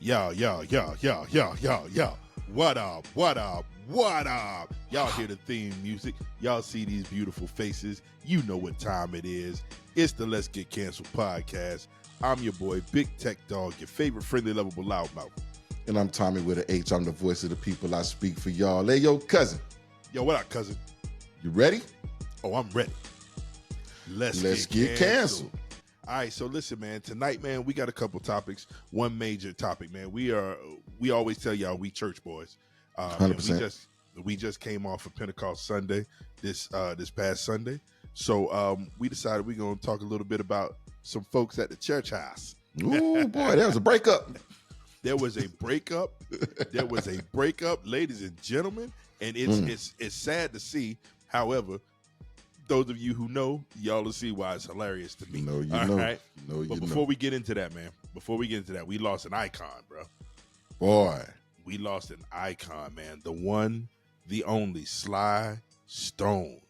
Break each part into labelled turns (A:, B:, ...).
A: Yo, yo, yo, yo, yo, yo, yo. What up, what up, what up? Y'all hear the theme music. Y'all see these beautiful faces. You know what time it is. It's the Let's Get Canceled podcast. I'm your boy, Big Tech Dog, your favorite friendly, lovable loudmouth.
B: And I'm Tommy with an H. I'm the voice of the people. I speak for y'all. Hey, yo, cousin.
A: Yo, what up, cousin?
B: You ready?
A: Oh, I'm ready.
B: Let's get canceled.
A: All right, so listen, man. Tonight, man, we got a couple topics. One major topic, man. We always tell y'all we church boys.
B: 100%.
A: We just came off of Pentecost Sunday this past Sunday. So we decided we're gonna talk a little bit about some folks at the church house.
B: Ooh, boy, that was a breakup.
A: There was a breakup. There was a breakup, ladies and gentlemen, and it's sad to see. However, those of you who know, y'all will see why it's hilarious to me. But before we get into that, man, we lost an icon, bro.
B: Boy.
A: We lost an icon, man. The one, the only Sly Stone.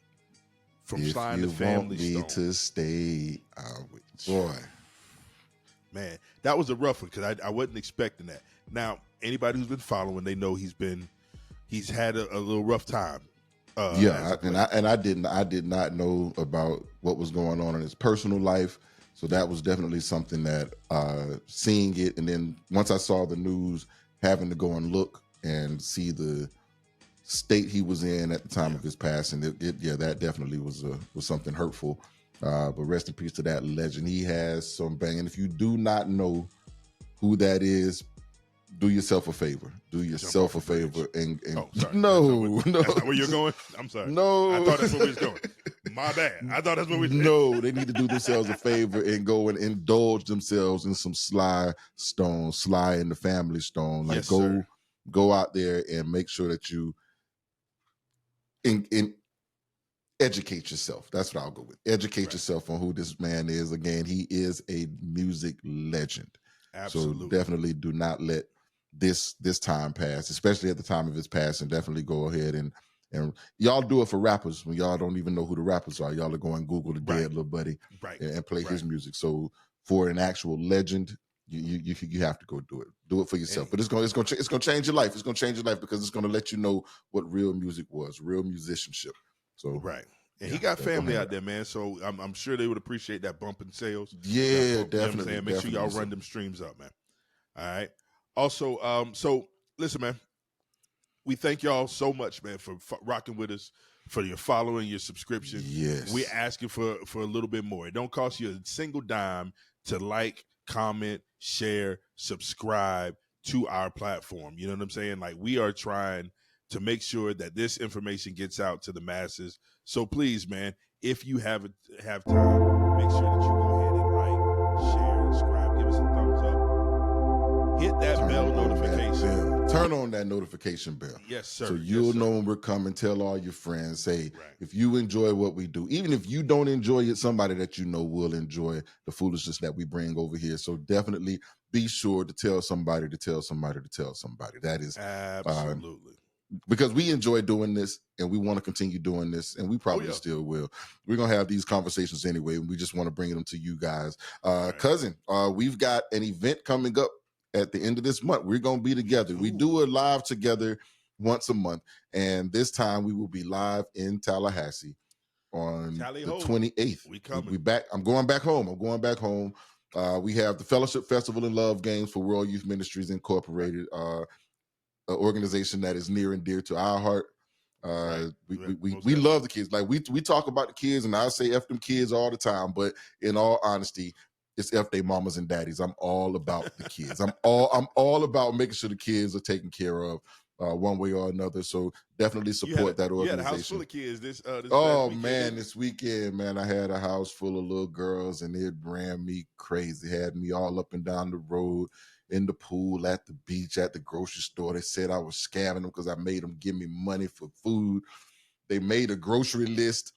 A: From Sly and the Family Stone.
B: If you want me to stay, I'll wait. Boy.
A: Man, that was a rough one because I wasn't expecting that. Now, anybody who's been following, they know he's had a little rough time.
B: I did not know about what was going on in his personal life. So that was definitely something that seeing it, and then once I saw the news, having to go and look and see the state he was in at the time of his passing, that definitely was something hurtful. But rest in peace to that legend. He has some bang, and if you do not know who that is, do yourself a favor. And
A: oh, sorry.
B: No.
A: That's not where you're going? I'm sorry.
B: No.
A: I thought that's where we was going. My bad. I thought that's where we was going.
B: No, they need to do themselves a favor and go and indulge themselves in some Sly and the Family Stone. Like,
A: yes,
B: go out there and make sure that you in educate yourself. That's what I'll go with. Educate yourself on who this man is. Again, he is a music legend.
A: Absolutely.
B: So definitely do not let this time pass, especially at the time of his passing. Definitely go ahead and y'all do it for rappers when y'all don't even know who the rappers are. Y'all are going Google the dead little buddy and play his music. So for an actual legend, you have to go do it. Do it for yourself. But it's gonna change your life. It's gonna change your life because it's gonna let you know what real music was, real musicianship. So
A: And he got family out there, man. So I'm sure they would appreciate that bump in sales.
B: Yeah, definitely.
A: You know what I'm saying? Make sure y'all run them streams up, man. All right. Also, so listen, man. We thank y'all so much, man, for rocking with us, for your following, your subscription.
B: Yes.
A: We're asking for a little bit more. It don't cost you a single dime to like, comment, share, subscribe to our platform. You know what I'm saying? Like, we are trying to make sure that this information gets out to the masses. So please, man, if you have time, make sure that you go ahead and like, share, subscribe, give us a thumbs up. Hit that bell notification.
B: Turn on that notification bell.
A: Yes, sir.
B: So you'll know when we're coming. Tell all your friends. Say, if you enjoy what we do, even if you don't enjoy it, somebody that you know will enjoy the foolishness that we bring over here. So definitely be sure to tell somebody to tell somebody to tell somebody. That is
A: absolutely.
B: Because we enjoy doing this and we want to continue doing this, and we probably still will. We're going to have these conversations anyway, and we just want to bring them to you guys. Cousin, we've got an event coming up at the end of this month. We're going to be together. We do a live together once a month, and this time we will be live in Tallahassee on the 28th.
A: We coming.
B: We back. I'm going back home. We have the Fellowship Festival and Love Games for World Youth Ministries Incorporated, an organization that is near and dear to our heart. We love the kids. Like we talk about the kids, and I say F them kids all the time, but in all honesty, it's F they mamas and daddies. I'm all about the kids. I'm all about making sure the kids are taken care of one way or another. So definitely support that organization.
A: You had a house full of kids this
B: man, this weekend, man, I had a house full of little girls, and it ran me crazy. Had me all up and down the road, in the pool, at the beach, at the grocery store. They said I was scamming them because I made them give me money for food. They made a grocery list,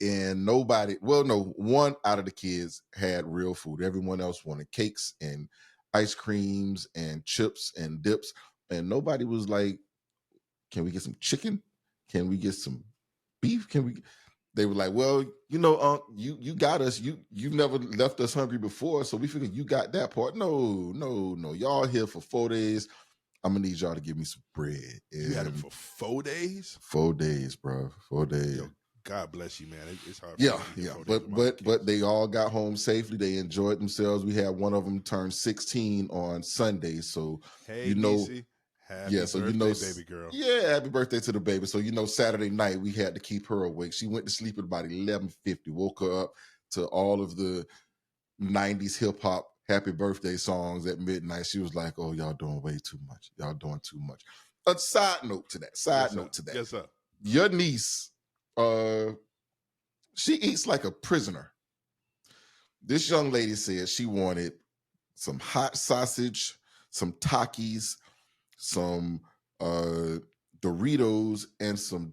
B: and one out of the kids had real food. Everyone else wanted cakes and ice creams and chips and dips. And nobody was like, can we get some chicken? Can we get some beef? they were like, well, you got us. You've never left us hungry before, so we figured you got that part. No, no, no. Y'all here for 4 days. I'm gonna need y'all to give me some bread.
A: You had them
B: And
A: for 4 days?
B: 4 days, bro. 4 days.
A: Yo, God bless you, man. It's hard for
B: Yeah,
A: me to get
B: yeah.
A: 4 days
B: But
A: with my little
B: but but
A: kids.
B: they all got home safely. They enjoyed themselves. We had one of them turn 16 on Sunday. So
A: Hey,
B: you know,
A: Nisi, happy
B: yeah, so you know,
A: birthday, baby girl.
B: yeah, happy birthday to the baby. So Saturday night we had to keep her awake. She went to sleep at about 11:50. Woke her up to all of the 90s hip hop happy birthday songs at midnight. She was like, "Oh, y'all doing way too much. Y'all doing too much." A side note to that.
A: Yes, sir. Yes, sir.
B: Your niece, she eats like a prisoner. This young lady said she wanted some hot sausage, some Takis, some Doritos, and some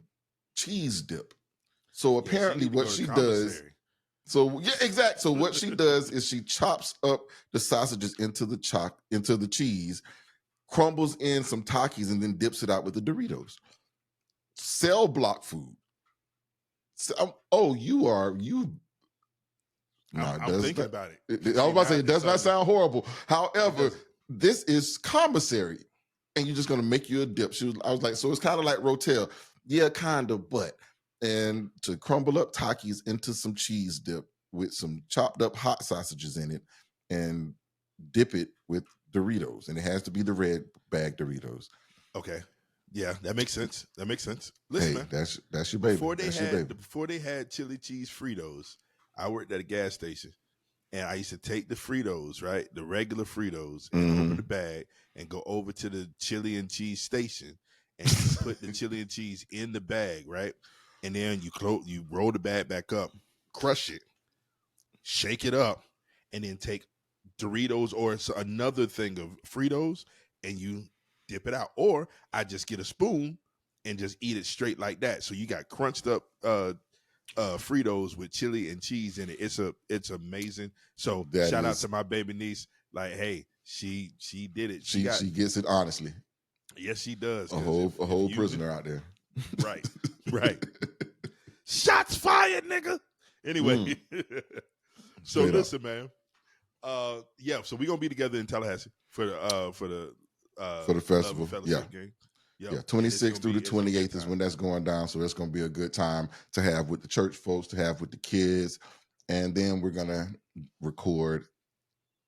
B: cheese dip. So
A: Yeah, she
B: apparently,
A: need to
B: what
A: go to
B: she does.
A: commissary.
B: So yeah, exact. So what she does is she chops up the sausages into the cheese, crumbles in some Takis, and then dips it out with the Doritos. Cell block food. So, oh, you. No, it
A: I'm
B: does
A: thinking
B: not.
A: about it.
B: I was
A: See,
B: about to say
A: now
B: it
A: it's
B: does not
A: starting to,
B: sound horrible.
A: it
B: However,
A: doesn't.
B: this is commissary, and you're just gonna make you a dip. I was like, so it's kind of like Rotel. Yeah, kind of, but and to crumble up Takis into some cheese dip with some chopped up hot sausages in it, and dip it with Doritos, and it has to be the red bag Doritos.
A: Okay. Yeah, that makes sense. That makes sense. Listen,
B: Hey,
A: man.
B: that's your baby. That's your baby.
A: Before they had chili cheese Fritos, I worked at a gas station, and I used to take the Fritos, right, the regular Fritos, and open the
B: Mm-hmm.
A: bag and go over to the chili and cheese station, and you put the chili and cheese in the bag, right, and then you roll the bag back up, crush it, shake it up, and then take Doritos or another thing of Fritos, and you dip it out. Or I just get a spoon and just eat it straight like that. So you got crunched up Fritos with chili and cheese in it. It's amazing. So
B: That
A: shout out
B: is,
A: to my baby niece. Like, hey, she did it.
B: she gets it honestly.
A: Yes, she does.
B: A
A: Because
B: whole
A: if you
B: prisoner out there.
A: right, right, shots fired, nigga. Anyway,
B: Mm,
A: so
B: straight up.
A: listen, man. Yeah, so we're gonna be together in Tallahassee for the
B: For the
A: Love and
B: festival. Yeah.
A: Fellowship game. Yep.
B: Yeah.
A: And it's
B: 26th
A: gonna
B: through the
A: it's gonna be a good
B: 28th is
A: time.
B: when that's going down. So it's gonna be a good time to have with the church folks, to have with the kids. And then we're gonna record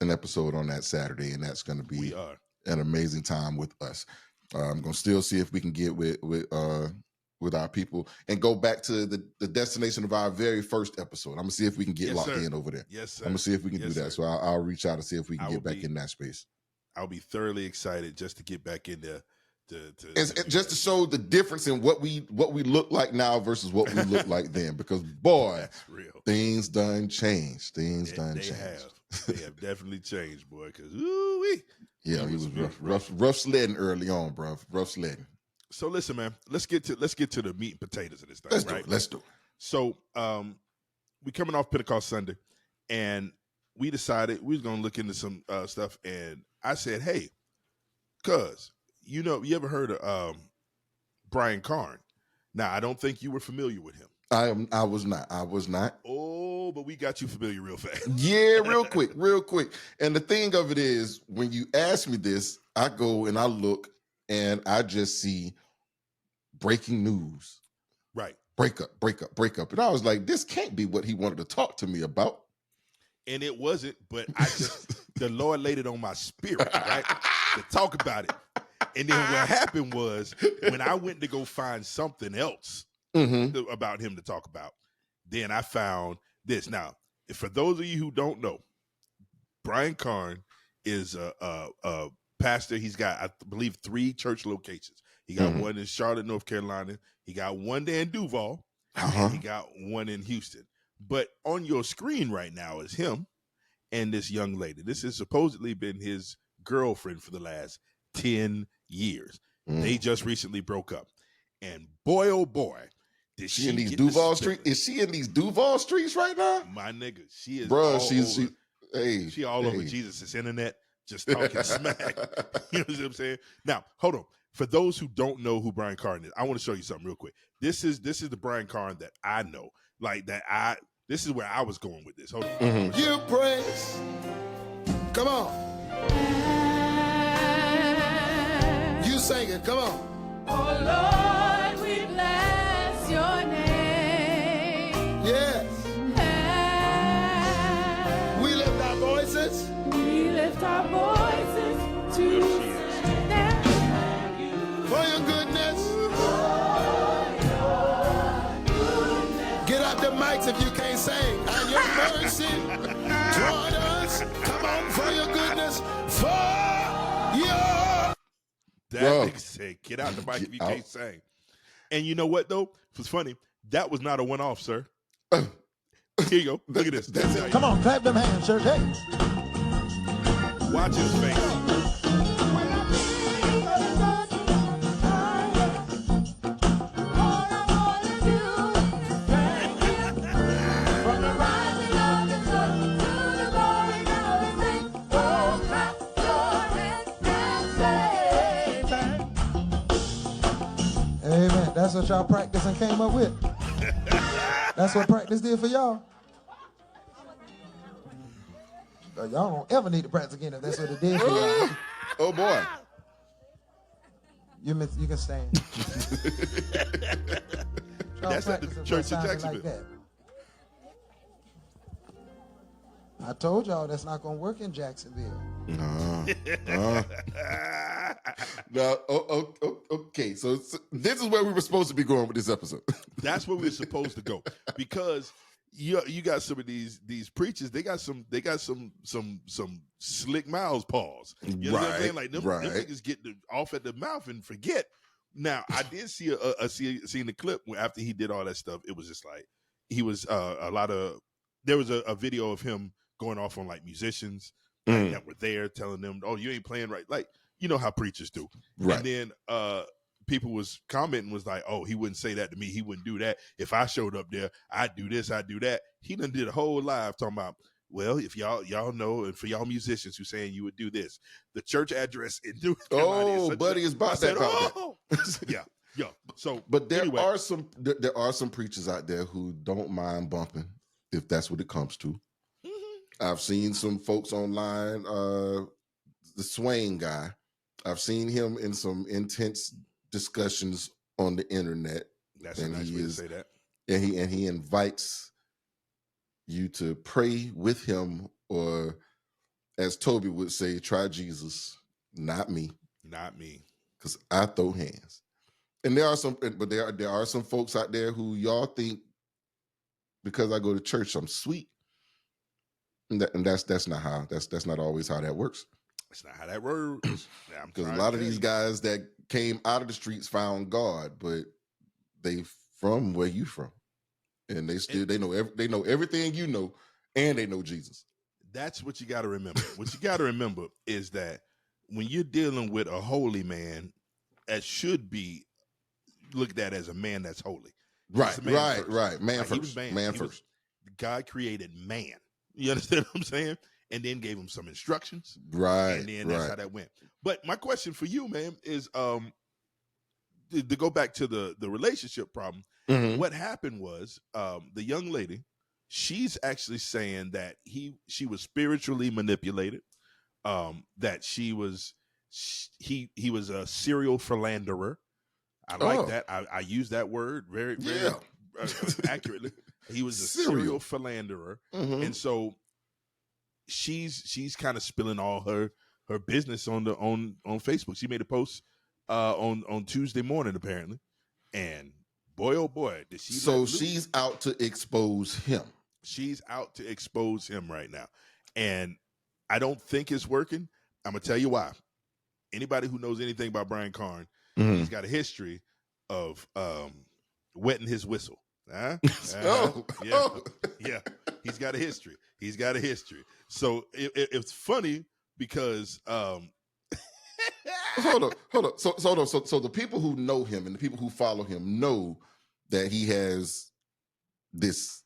B: an episode on that Saturday, and that's gonna
A: We
B: be
A: are.
B: an amazing time with us. I'm gonna still see if we can get with our people and go back to the destination of our very first episode. I'm gonna see if we can get
A: Yes,
B: locked
A: sir.
B: in over there.
A: Yes, sir.
B: I'm gonna see if we can do
A: Yes,
B: that.
A: sir.
B: So I'll reach out and see if we can
A: I
B: get
A: will
B: back
A: be
B: in that space.
A: I'll be thoroughly excited just to get back in there to
B: And
A: do
B: just to
A: that.
B: show the difference in what we look like now versus what we look like then, because boy,
A: That's real.
B: things done changed. Things done
A: They
B: changed.
A: have. They have definitely changed, boy. Because ooh,
B: Yeah, he was rough sledding early on, bro. Rough sledding.
A: So listen, man. Let's get to the meat and potatoes of this thing,
B: Let's do
A: right?
B: it. Let's do it.
A: So we coming off Pentecost Sunday, and we decided we was gonna look into some stuff. And I said, hey, cuz, you ever heard of Brian Karn? Now, I don't think you were familiar with him.
B: I was not.
A: Oh, but we got you familiar real fast.
B: Yeah, real quick. And the thing of it is, when you ask me this, I go and I look and I just see breaking news.
A: Right.
B: Breakup. And I was like, this can't be what he wanted to talk to me about.
A: And it wasn't, but the Lord laid it on my spirit, right? To talk about it. And then what happened was, when I went to go find something else about him to talk about, then I found this. Now, for those of you who don't know, Brian Karn is a pastor. He's got, I believe, 3 church locations. He got one in Charlotte, North Carolina. He got one there in Duval. And he got one in Houston. But on your screen right now is him and this young lady. This has supposedly been his girlfriend for the last 10 years. They just recently broke up. And boy, oh boy, did
B: She in
A: she
B: these
A: get the
B: Duval
A: spilling.
B: Street? Is she in these Duval streets right now?
A: My nigga, she is
B: Bruh,
A: all over.
B: She
A: Over Jesus' internet, just talking smack. You know what I'm saying? Now, hold on. For those who don't know who Brian Karn is, I want to show you something real quick. This is the Brian Karn that I know. like that. This is where I was going with this. Hold on.
B: Mm-hmm.
C: Give praise. Come on. You sing it. Come on.
D: Oh Lord, we bless your name.
C: Yes. We lift our voices.
D: We lift our voices to thank you
C: For your goodness. Get out the mics if you can't sing. And your mercy toward us. Come on, for your goodness. For your.
A: That
B: Bro.
A: nigga said, "Get out the mic if you
B: Get
A: can't
B: out.
A: sing." And you know what though? It was funny. That was not a one-off, sir. Here you go. Look at this.
B: That's it.
E: Come on, clap them hands, church. Hey.
A: Watch his face.
D: from the rising of the sun to the going down of the same. Oh, clap your hands and say,
E: Amen. That's what y'all practiced and came up with. That's what practice did for y'all. Y'all don't ever need to practice again if that's what it did for y'all.
B: Oh boy.
E: You can stand. Y'all
A: That's at the
E: practicing for
A: church in
E: assignment
A: Jacksonville.
E: that. I told y'all that's not gonna work in Jacksonville.
B: No. Okay. So this is where we were supposed to be going with this episode.
A: That's where we're supposed to go, because you got some of these preachers. They got some slick mouths paws. You know what I'm saying? Like them niggas get off at the mouth and forget. Now I did see see in the clip where after he did all that stuff, it was just like he was there was a video of him going off on like musicians that were there, telling them, "Oh, you ain't playing right." Like, you know how preachers do.
B: Right.
A: And then people was commenting, was like, "Oh, he wouldn't say that to me. He wouldn't do that. If I showed up there, I'd do this, I'd do that." He done did a whole live talking about, well, if y'all know, and for y'all musicians who saying you would do this, the church address in North Carolina is such
B: buddy
A: a-"
B: is about
A: I said,
B: that.
A: "Oh, yeah." So,
B: But there
A: anyway,
B: are some preachers out there who don't mind bumping if that's what it comes to. I've seen some folks online, the Swain guy. I've seen him in some intense discussions on the internet.
A: that's a nice way to say that.
B: And he invites you to pray with him, or as Toby would say, try Jesus, not me, because I throw hands. And there are some folks out there who y'all think because I go to church I'm sweet. And that's not always how that works.
A: That's not how that works.
B: Because a lot of these guys that came out of the streets found God, but they from where you from, and they know everything you know, and they know Jesus.
A: That's what you got to remember. What you got to remember is that when you're dealing with a holy man, that should be looked at as a man that's holy.
B: Right. Man
A: Like,
B: first. Man first.
A: God created man. You understand what I'm saying? And then gave him some instructions.
B: Right.
A: And then that's how that went. But my question for you, man, is to go back to the relationship problem.
B: Mm-hmm.
A: What happened was the young lady, she's actually saying that she was spiritually manipulated, that he was a serial philanderer. I like that. I use that word very, very accurately. He was a serial philanderer.
B: Mm-hmm.
A: And so she's kind of spilling all her business on Facebook. She made a post on Tuesday morning, apparently. And boy, oh boy, did she.
B: So she's out to expose him.
A: She's out to expose him right now. And I don't think it's working. I'm going to tell you why. Anybody who knows anything about Brian Karn, he's got a history of wetting his whistle. Yeah. He's got a history. So it's funny because
B: hold on. So the people who know him and the people who follow him know that he has this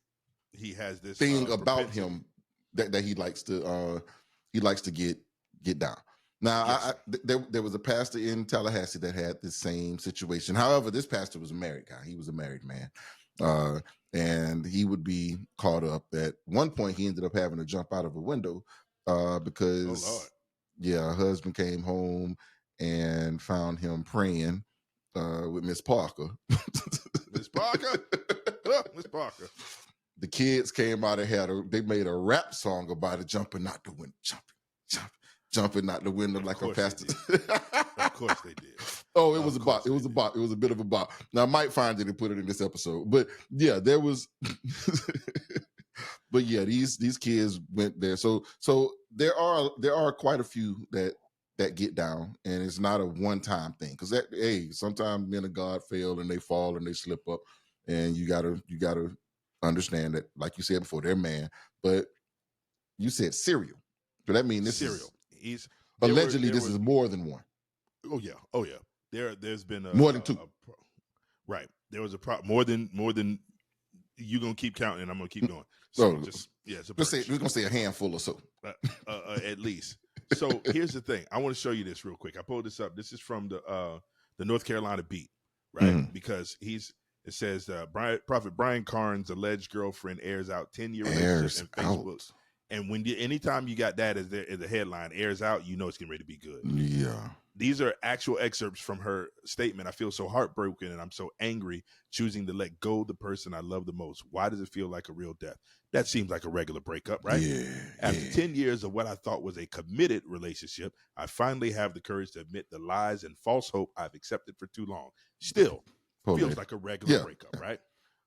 B: thing about him that he likes to get down. Now,
A: yes.
B: there was a pastor in Tallahassee that had the same situation. However, this pastor was a married guy. He was a married man. And he would be caught up. At one point, he ended up having to jump out of a window because,
A: Oh, Lord.
B: yeah, her husband came home and found him praying with Miss Parker.
A: Miss Parker. Miss Parker.
B: The kids came out and they made a rap song about it, jumping out the window, jumping out the window like a pastor.
A: Of course they did.
B: Oh, it was a bop. It was a bop. It was a bit of a bop. Now I might find it and put it in this episode. But yeah, there was but yeah, these kids went there. So there are quite a few that get down, and it's not a one-time thing. Because sometimes men of God fail and they fall and they slip up, and you gotta understand that, like you said before, they're man. But you said serial. So that means this
A: serial.
B: is allegedly this is more than one.
A: Oh yeah. There's been
B: more than two.
A: Right. There was more than you're gonna keep counting, and I'm gonna keep going.
B: So
A: we're
B: gonna say a handful or so.
A: At least. So here's the thing. I want to show you this real quick. I pulled this up. This is from the North Carolina Beat, right?
B: Mm.
A: Because it says Prophet Brian Carnes' alleged girlfriend airs out 10-year relationship in Facebook.
B: Out.
A: And anytime you got that as the headline, airs out, you know it's getting ready to be good.
B: Yeah.
A: These are actual excerpts from her statement. I feel so heartbroken and I'm so angry choosing to let go the person I love the most. Why does it feel like a real death? That seems like a regular breakup, right?
B: Yeah.
A: After 10 years of what I thought was a committed relationship, I finally have the courage to admit the lies and false hope I've accepted for too long. Still, feels like a regular breakup, right?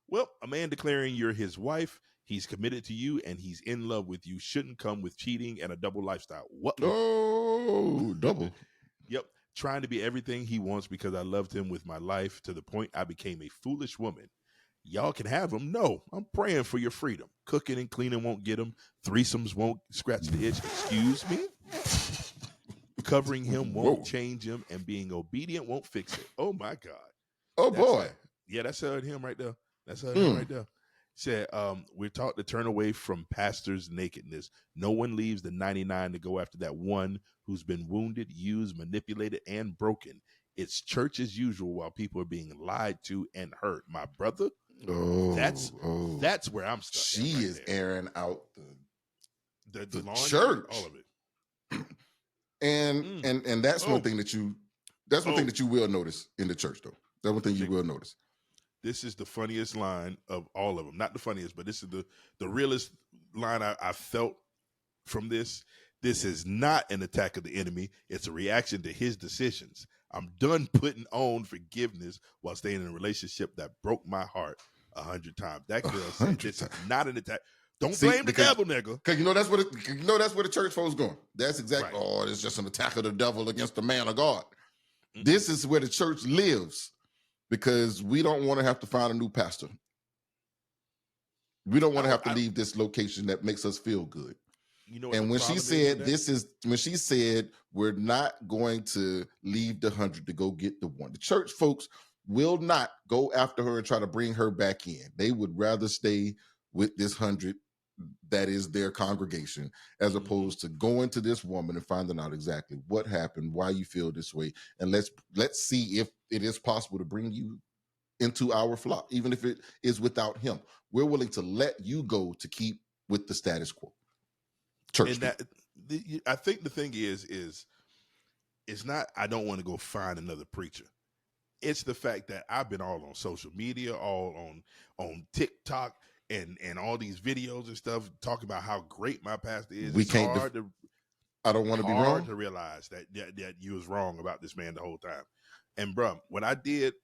A: Well, a man declaring you're his wife, he's committed to you, and he's in love with you shouldn't come with cheating and a double lifestyle. What?
B: Oh, double.
A: Yep. Trying to be everything he wants because I loved him with my life to the point I became a foolish woman. Y'all can have him. No, I'm praying for your freedom. Cooking and cleaning won't get him. Threesomes won't scratch the itch. Excuse me? Covering him won't change him, and being obedient won't fix it. Oh, my God.
B: Oh, boy.
A: That's him right there. That's him right there. Said, we're taught to turn away from pastors' nakedness. No one leaves the 99 to go after that one who's been wounded, used, manipulated, and broken. It's church as usual while people are being lied to and hurt. My brother, that's where I'm stuck.
B: She is airing out the
A: laundry,
B: church,
A: all of it.
B: and that's one thing that you will notice in the church, though. That's one thing you will notice.
A: This is the funniest line of all of them. Not the funniest, but this is the realest line I felt from this. This is not an attack of the enemy. It's a reaction to his decisions. I'm done putting on forgiveness while staying in a relationship that broke my heart 100 times. That girl said this is not an attack. Don't blame the devil, nigga.
B: Because that's where the church folks going. That's exactly. Right. Oh, it's just an attack of the devil against the man of God. Mm-hmm. This is where the church lives. Because we don't want to have to find a new pastor. We don't want to have to leave this location that makes us feel good.
A: You know,
B: and when she said we're not going to leave the 100 to go get the one, the church folks will not go after her and try to bring her back in. They would rather stay with this 100 that is their congregation, as opposed to going to this woman and finding out exactly what happened, why you feel this way, and let's see if it is possible to bring you into our flock, even if it is without him. We're willing to let you go to keep with the status quo. Church.
A: And I think the thing is it's not I don't want to go find another preacher. It's the fact that I've been all on social media, all on TikTok, and all these videos and stuff talking about how great my pastor is.
B: I don't want to be wrong.
A: Hard to realize that you was wrong about this man the whole time. And bro, what I read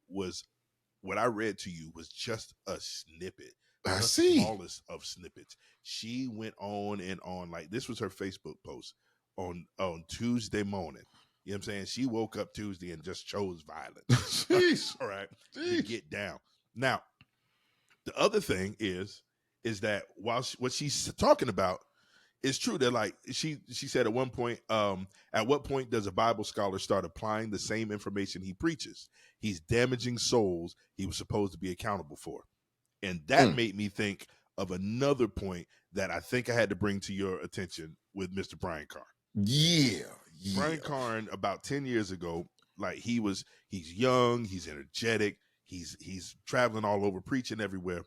A: to you was just a snippet.
B: I see.
A: The smallest of snippets. She went on and on. Like, this was her Facebook post on Tuesday morning. You know what I'm saying? She woke up Tuesday and just chose violence.
B: Jeez.
A: All right. To get down. Now, the other thing is that while what she's talking about is true, that like she said at one point, at what point does a Bible scholar start applying the same information he preaches? He's damaging souls he was supposed to be accountable for. And that made me think of another point that I think I had to bring to your attention with Mr. Brian Carn.
B: Yeah.
A: Brian Carn, about 10 years ago, like he's young, he's energetic, He's traveling all over, preaching everywhere.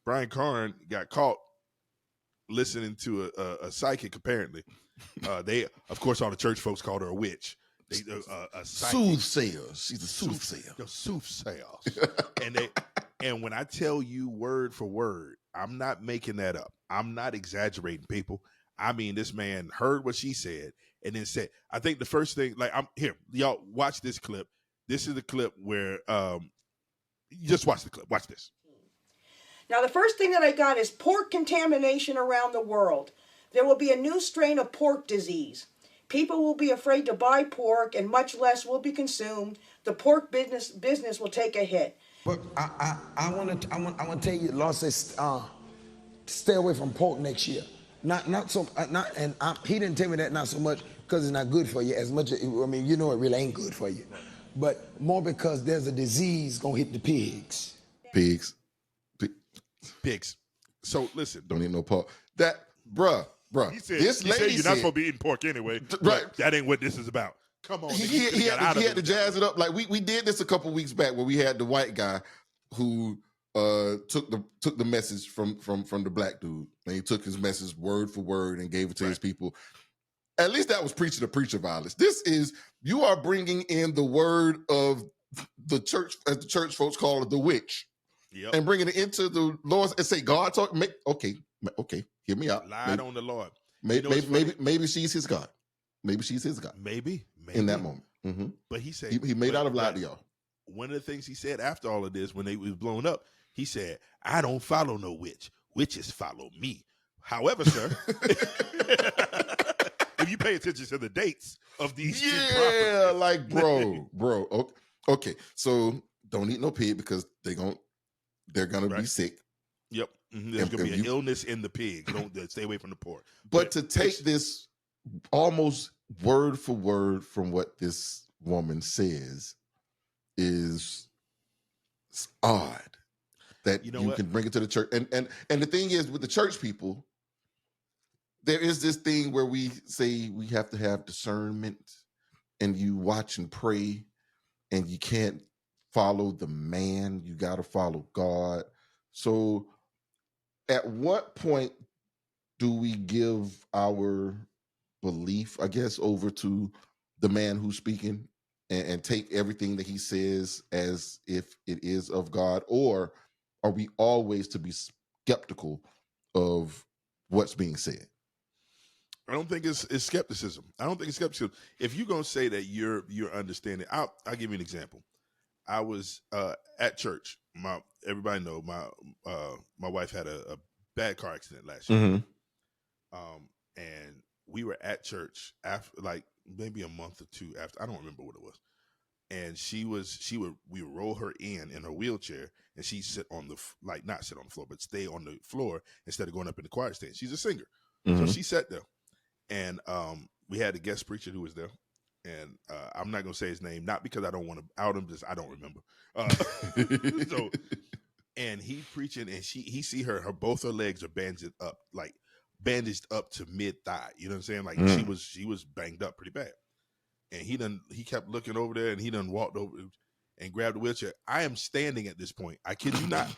A: Brian Carn got caught listening to a psychic. Apparently, they, of course, all the church folks called her a witch. They a psychic.
B: Soothsayers. She's a soothsayer.
A: The soothsayers. And when I tell you word for word, I'm not making that up. I'm not exaggerating, people. I mean, this man heard what she said and then said, I think the first thing, like, I'm here, y'all watch this clip. This is the clip where just watch the clip. Watch this.
F: Now, the first thing that I got is pork contamination around the world. There will be a new strain of pork disease. People will be afraid to buy pork, and much less will be consumed. The pork business will take a hit.
C: But I want to tell you, Lord says, stay away from pork next year. He didn't tell me that not so much because it's not good for you as much. It really ain't good for you, but more because there's a disease gonna hit the pigs.
A: Pigs. So listen,
B: Don't eat no pork. That, bruh.
A: He said,
B: This lady
A: you're not supposed to be eating pork anyway.
B: Right.
A: That ain't what this is about. Come on.
B: He had to jazz it up. Like we did this a couple weeks back where we had the white guy who took the message from the black dude, and he took his message word for word and gave it to his people. At least that was preaching to preacher violence. This is, you are bringing in the word of the church, as the church folks call it, the witch.
A: Yep.
B: And bringing it into the Lord and say, God talk. Okay, hear me out.
A: Lied on the Lord.
B: Maybe she's his God. Maybe she's his God.
A: Maybe.
B: In that moment. Mm-hmm.
A: But he said
B: he may not have lied to y'all.
A: One of the things he said after all of this, when they was blown up, he said, "I don't follow no witch. Witches follow me." However, sir, if you pay attention to the dates of these,
B: yeah, like bro. Okay, so don't eat no pig because they're gonna be sick.
A: Yep, there's gonna be an illness in the pigs. Don't stay away from the pork.
B: But to take this almost word for word from what this woman says is odd that you can bring it to the church. And the thing is, with the church people, there is this thing where we say we have to have discernment, and you watch and pray, and you can't follow the man, you got to follow God. So at what point do we give our belief, I guess, over to the man who's speaking and take everything that he says as if it is of God? Or are we always to be skeptical of what's being said?
A: I don't think it's skepticism. I don't think it's skepticism. If you're gonna say that you're understanding, I'll give you an example. I was at church. Everybody know my wife had a bad car accident last year, and we were at church after, like, maybe a month or two after. I don't remember what it was. And we would roll her in her wheelchair, and she'd sit on not sit on the floor, but stay on the floor instead of going up in the choir stand. She's a singer, so she sat there, and we had a guest preacher who was there. And I'm not gonna say his name, not because I don't want to out him, just I don't remember. So, and he preaching, and he see her both her legs are bandaged up to mid thigh. You know what I'm saying? Like she was banged up pretty bad. And he kept looking over there, and he done walked over and grabbed the wheelchair. I am standing at this point. I kid you not.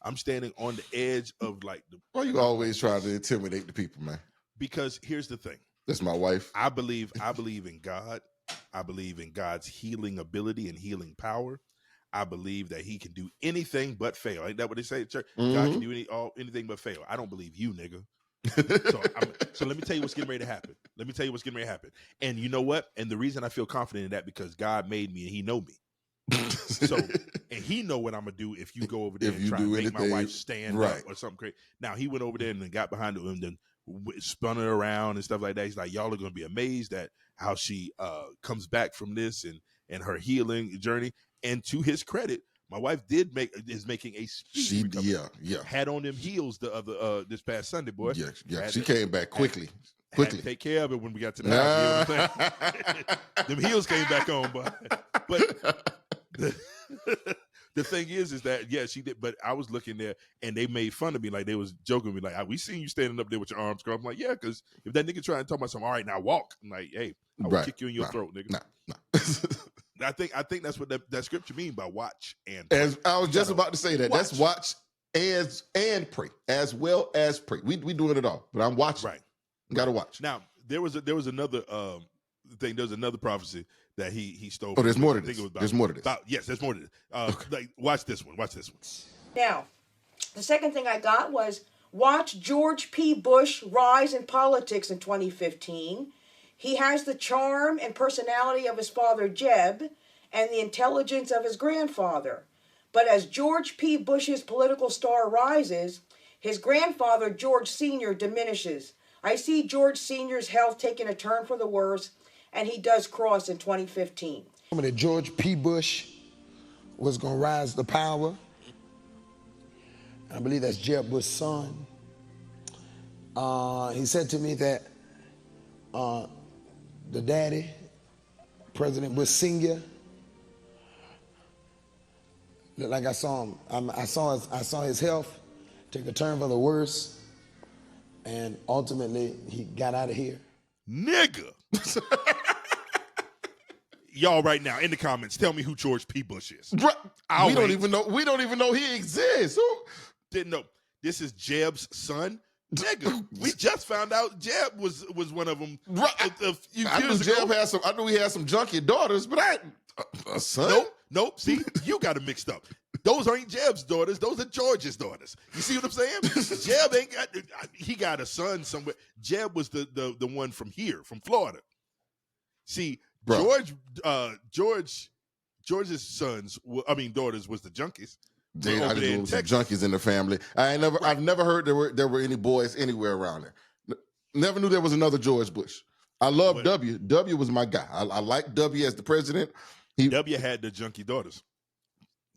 A: I'm standing on the edge of
B: Why you always trying to intimidate the people, man?
A: Because here's the thing.
B: That's my wife.
A: I believe in God. I believe in God's healing ability and healing power. I believe that he can do anything but fail. Ain't that what they say at church? God can do anything but fail. I don't believe you, nigga. So let me tell you what's getting ready to happen. And you know what? And the reason I feel confident in that, because God made me and he know me. So, and he know what I'm gonna do if you go over there and try to make my wife stand up or something crazy. Now he went over there and then got behind him and then spun her around and stuff like that. He's like, y'all are gonna be amazed at how she comes back from this and her healing journey. And to his credit, my wife is making a speed. Had on them heels the other this past Sunday, boy.
B: Yeah. She came back quickly.
A: Had to take care of it when we got to the house. You know what I'm saying? Them heels came back on, but the thing is that she did. But I was looking there, and they made fun of me, like they was joking with me, like, "We seen you standing up there with your arms crossed." I'm like, "Yeah," because if that nigga trying to talk about something, all right, now walk. I'm like, "Hey, I will kick you in your throat, nigga."
B: Nah.
A: I think that's what that scripture means by watch and
B: As
A: pray.
B: I was just about to say that. That's
A: watch.
B: watch and pray, as well as pray. We doing it all, but I'm watching.
A: Right.
B: Got to watch.
A: Now there was another thing. There's another prophecy that he stole.
B: Oh, there's
A: from,
B: more
A: which
B: to
A: I think
B: this.
A: it was
B: There's more to this.
A: yes, there's more to this. Like, watch this one. Watch this one.
F: Now, the second thing I got was watch George P. Bush rise in politics in 2015. He has the charm and personality of his father Jeb and the intelligence of his grandfather. But as George P. Bush's political star rises, his grandfather George Sr. diminishes. I see George Sr.'s health taking a turn for the worse, and he does cross in 2015.
C: That George P. Bush was going to rise to power. I believe that's Jeb Bush's son. He said to me that the daddy, President Bush Sr., looked like I saw him. I saw his health take a turn for the worse, and ultimately he got out of here.
A: Nigga. Y'all right now in the comments, tell me who George P. Bush is.
B: We don't even know. We don't even know he exists.
A: Didn't know. This is Jeb's son. Nigga, we just found out Jeb was one of them a few
B: I knew
A: years ago.
B: Jeb had some. I knew he had some junky daughters, but a son.
A: Nope. See, you got it mixed up. Those aren't Jeb's daughters. Those are George's daughters. You see what I'm saying? Jeb ain't got. He got a son somewhere. Jeb was the one from here, from Florida. See,
B: Bro.
A: George's sons. Daughters was the junkies.
B: I
A: over
B: just
A: there in
B: knew some
A: Texas.
B: junkies in the family. I've never heard there were any boys anywhere around there. Never knew there was another George Bush. I love W. W was my guy. I like W as the president.
A: W had the junkie daughters.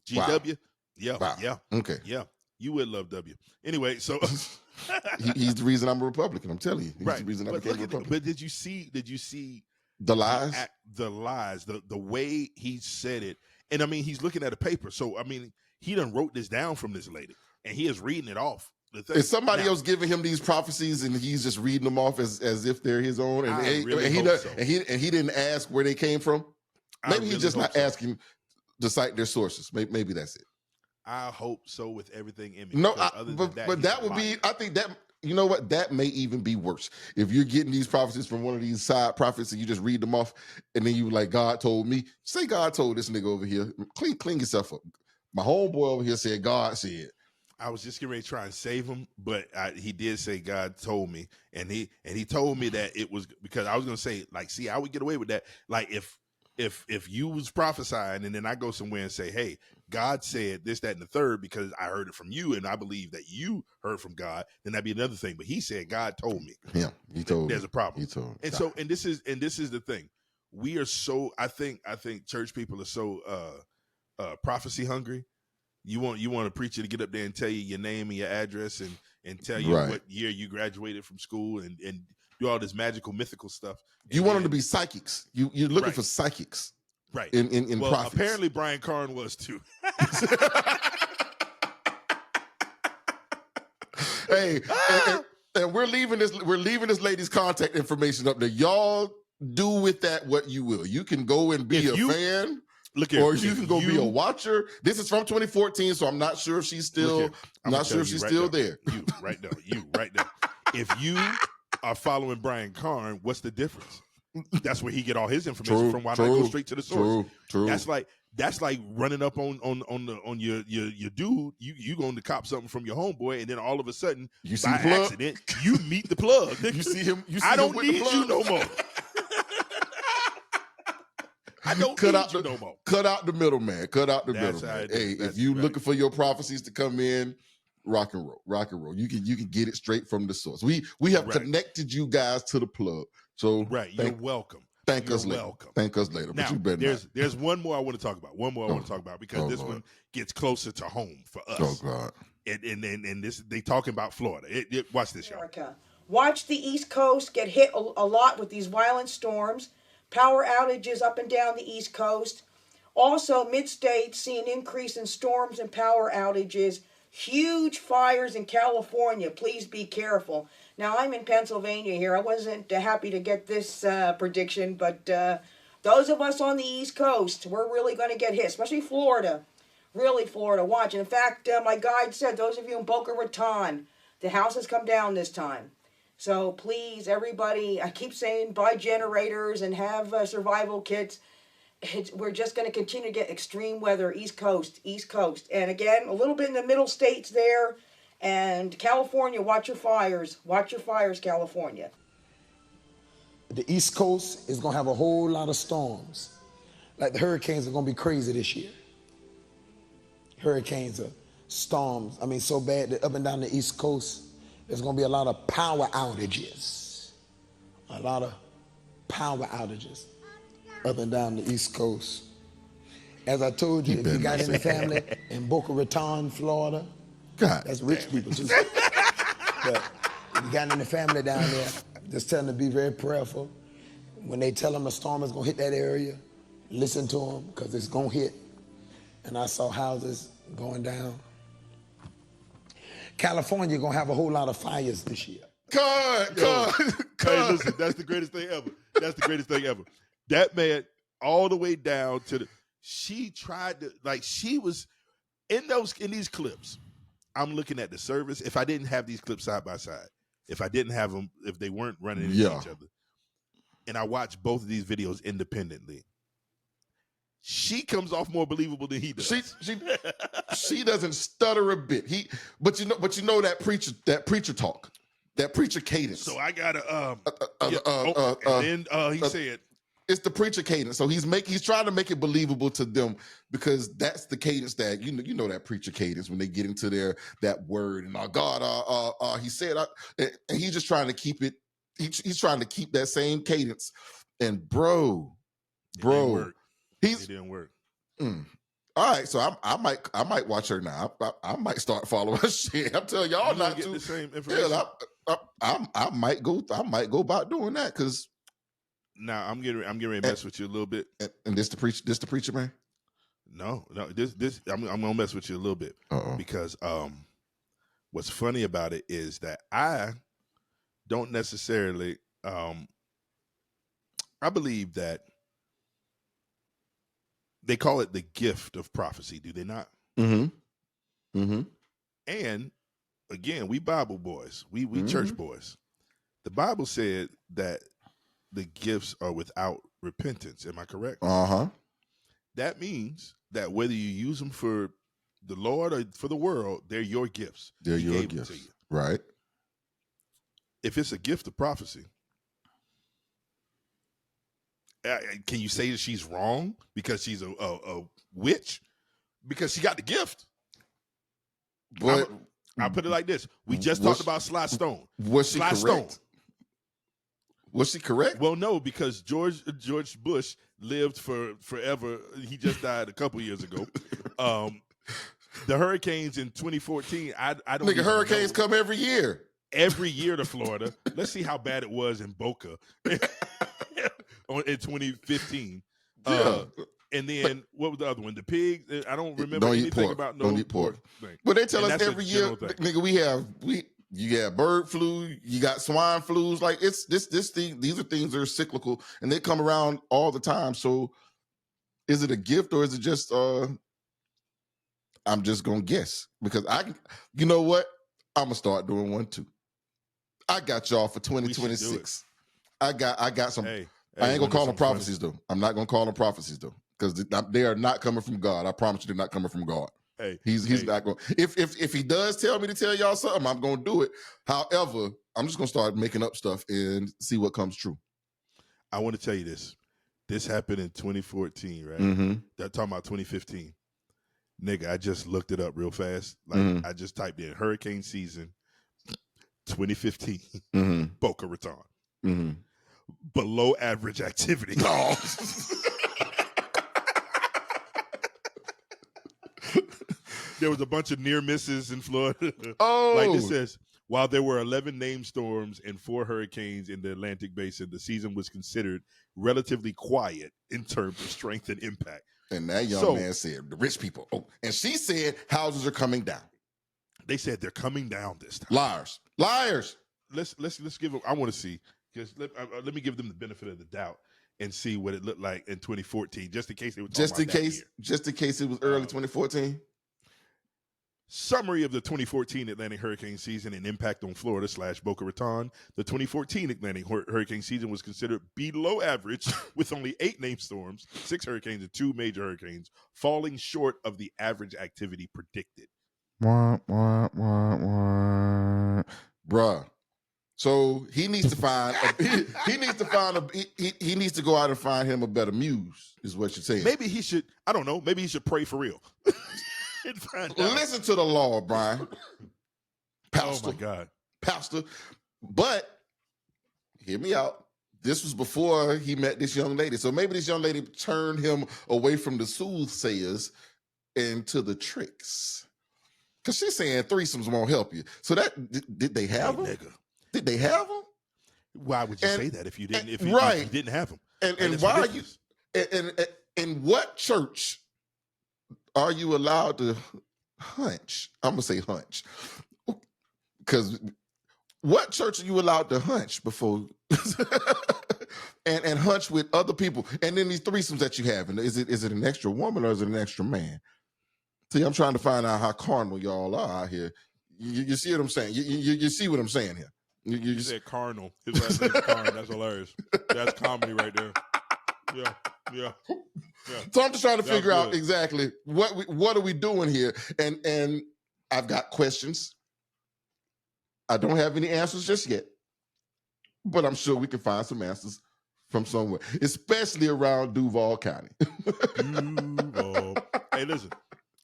A: GW?
B: Wow.
A: Yeah.
B: Wow.
A: Yeah.
B: Okay.
A: Yeah. You would love W. Anyway, so
B: He's the reason I'm a Republican. I'm telling you. He's
A: right.
B: the reason I
A: But,
B: became a Republican.
A: but did you see
B: The lies?
A: the lies, the way he said it? And I mean, he's looking at a paper. So I mean, he done wrote this down from this lady, and he is reading it off.
B: Is somebody else giving him these prophecies, and he's just reading them off as if they're his own? And,
A: I really
B: and he
A: hope
B: does,
A: so.
B: and he didn't ask where they came from. Maybe he's
A: really
B: just
A: hope
B: not
A: so.
B: asking to cite their sources. Maybe that's it.
A: I hope so with everything in me.
B: No,
A: because other than
B: but
A: he's
B: that
A: a
B: would be.
A: liar.
B: I think that you know what that may even be worse if you're getting these prophecies from one of these side prophets and you just read them off, and then you like God told me. Say God told this nigga over here. Clean yourself up. My homeboy over here said God said.
A: I was just getting ready to try and save him, but he did say God told me, and he told me that it was because I was gonna say like, see, I would get away with that. Like if you was prophesying and then I go somewhere and say, hey, God said this, that, and the third because I heard it from you and I believe that you heard from God, then that'd be another thing. But he said God told me.
B: Yeah, he told.
A: There's a problem.
B: He told.
A: And so this is the thing. We are so I think church people are so prophecy hungry. You want a preacher to get up there and tell you your name and your address and tell you what year you graduated from school and do all this magical mythical stuff.
B: You want them to be psychics. You're looking for psychics.
A: Right.
B: In
A: well,
B: prophets.
A: apparently Brian Carn was too.
B: Hey, and we're leaving this lady's contact information up there. Y'all do with that what you will. You can go and be a fan.
A: Look here,
B: or you can go be a watcher. This is from 2014, so I'm not sure if she's still. I'm not sure if she's still there.
A: You right now. If you are following Brian Carn, what's the difference? That's where he get all his information from. Why not go straight to the source?
B: True.
A: That's like running up on your dude. You going to cop something from your homeboy, and then all of a sudden,
B: you see
A: by
B: the plug?
A: accident, you meet the plug.
B: You see him.
A: I don't need you no more. I don't need you no more.
B: Cut out the middleman. Cut out the
A: That's
B: middleman.
A: how it
B: Hey,
A: is.
B: if you looking for your prophecies to come in, rock and roll. You can get it straight from the source. We have connected you guys to the plug. So
A: you're welcome.
B: Thank us later.
A: Now,
B: but you better
A: there's one more I want to talk about. Because this one gets closer to home for us.
B: Oh God.
A: And this they talking about Florida. Watch this, y'all.
F: America. Watch the East Coast get hit a lot with these violent storms. Power outages up and down the East Coast. Also, mid-state see an increase in storms and power outages. Huge fires in California. Please be careful. Now, I'm in Pennsylvania here. I wasn't happy to get this prediction, but Those of us on the East Coast, we're really going to get hit, especially Florida. Really, Florida. Watch. And in fact, my guide said, those of you in Boca Raton, the house has come down this time. So please, everybody, I keep saying buy generators and have survival kits. We're just going to continue to get extreme weather, East Coast, East Coast. And again, a little bit in the middle states there. And California, watch your fires. Watch your fires, California.
C: The East Coast is going to have a whole lot of storms. Like the hurricanes are going to be crazy this year. Hurricanes are storms. I mean, so bad that up and down the East Coast, there's going to be a lot of power outages. A lot of power outages up and down the East Coast. As I told you, if you got any family in Boca Raton, Florida,
B: God,
C: that's rich people too. But if you got any family down there, just tell them to be very prayerful. When they tell them a storm is going to hit that area, listen to them because it's going to hit. And I saw houses going down. California going to have a whole lot of fires this year.
A: Hey, listen, that's the greatest thing ever. That's the greatest thing ever. That man, all the way down to she tried to, like, she was in these clips. I'm looking at the service. If I didn't have these clips side by side, if I didn't have them, if they weren't running into each other, and I watched both of these videos independently, she comes off more believable than he does.
B: She doesn't stutter a bit. But you know that preacher talk, that preacher cadence.
A: So I gotta and then he said
B: it's the preacher cadence. So he's trying to make it believable to them because that's the cadence that you know that preacher cadence when they get into that word and God he said and he's just trying to keep it. He's trying to keep that same cadence. And bro,
A: it didn't work.
B: All right, so I might watch her now. I might start following her shit. I'm telling y'all not
A: get
B: to.
A: the same information.
B: Yeah, I might go about doing that because.
A: Now I'm getting ready to mess with you a little bit.
B: And this the preacher man?
A: No, this I'm gonna mess with you a little bit because what's funny about it is that I don't necessarily I believe that they call it the gift of prophecy, do they not?
B: Mm-hmm. Mm-hmm.
A: And again, we Bible boys, we church boys. The Bible said that the gifts are without repentance. Am I correct?
B: Uh-huh.
A: That means that whether you use them for the Lord or for the world, they're your gifts.
B: They're
A: He
B: your
A: gave them
B: gifts.
A: to you.
B: Right.
A: If it's a gift of prophecy, can you say that she's wrong because she's a witch? Because she got the gift.
B: But
A: I'll put it like this. We just talked about Sly Stone.
B: Was she
A: Sly
B: correct?
A: Stone.
B: Was she correct?
A: Well, no, because George Bush lived for forever. He just died a couple years ago. The hurricanes in 2014, I don't
B: Nigga, hurricanes come every year.
A: Every year to Florida. Let's see how bad it was in Boca in 2015.
B: Yeah.
A: And then what was the other one? The pigs. I don't remember anything about no
B: don't eat pork.
A: Thing.
B: But they tell
A: And
B: us
A: that's a
B: every year,
A: general thing.
B: nigga, you got bird flu, you got swine flus. Like it's this thing. These are things that are cyclical, and they come around all the time. So, is it a gift or is it just? I'm just gonna guess because you know what? I'm gonna start doing one too. I got y'all for 2026. I got some.
A: Hey,
B: I ain't gonna call them prophecies though. I'm not gonna call them prophecies though because they are not coming from God. I promise you, they're not coming from God.
A: Hey,
B: he's not going. If he does tell me to tell y'all something, I'm gonna do it. However, I'm just gonna start making up stuff and see what comes true.
A: I want to tell you this. This happened in 2014, right?
B: Mm-hmm.
A: They're talking about 2015. Nigga, I just looked it up real fast. Like I just typed in hurricane season 2015, Boca Raton.
B: Mm-hmm.
A: Below average activity.
B: Oh.
A: There was a bunch of near misses in Florida.
B: Oh.
A: Like this says, while there were 11 named storms and 4 hurricanes in the Atlantic Basin, the season was considered relatively quiet in terms of strength and impact.
B: And that young man said, the rich people. Oh, and she said houses are coming down.
A: They said they're coming down this time.
B: Liars.
A: Let's give them. I want to see because let me give them the benefit of the doubt and see what it looked like in 2014, just in case they were talking
B: Just
A: about
B: in
A: that
B: case,
A: year.
B: just in case it was early 2014.
A: Summary of the 2014 Atlantic hurricane season and impact on Florida / Boca Raton. The 2014 Atlantic hurricane season was considered below average with only 8 named storms, 6 hurricanes, and 2 major hurricanes, falling short of the average activity predicted.
B: Bruh. So he needs to find he needs to find he needs to go out and find him a better muse, is what you're saying.
A: Maybe he should, I don't know, maybe he should pray for real. And find out.
B: Listen to the Lord, Brian. Pastor.
A: Oh my God.
B: Pastor. But hear me out. This was before he met this young lady. So maybe this young lady turned him away from the soothsayers into the tricks. Because she's saying threesomes won't help you. So that did they have them?
A: Nigga.
B: Did they have them?
A: Why would you say that if you didn't if you didn't have them?
B: And why are you in what church are you allowed to hunch? I'm gonna say hunch. Because what church are you allowed to hunch before and hunch with other people? And then these threesomes that you have, and is it an extra woman or is it an extra man? See, I'm trying to find out how carnal y'all are out here. You see what I'm saying? You see what I'm saying here?
A: You said carnal. His last name's Carn. That's hilarious. That's comedy right there. Yeah.
B: So I'm just trying to
A: That was
B: figure out
A: good.
B: exactly what are we doing here, and I've got questions. I don't have any answers just yet, but I'm sure we can find some answers from somewhere, especially around Duval County.
A: Duval. Hey, listen.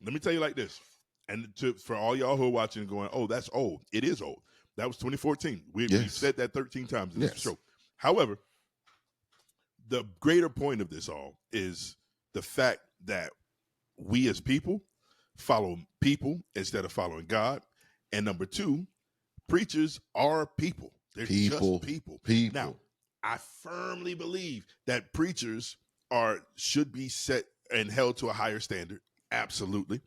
A: Let me tell you like this, and for all y'all who are watching and going, "Oh, that's old." It is old. That was 2014. We've said that 13 times in this show. However, the greater point of this all is the fact that we as people follow people instead of following God. And number 2, preachers are people. They're just people. Now, I firmly believe that preachers should be set and held to a higher standard. Absolutely.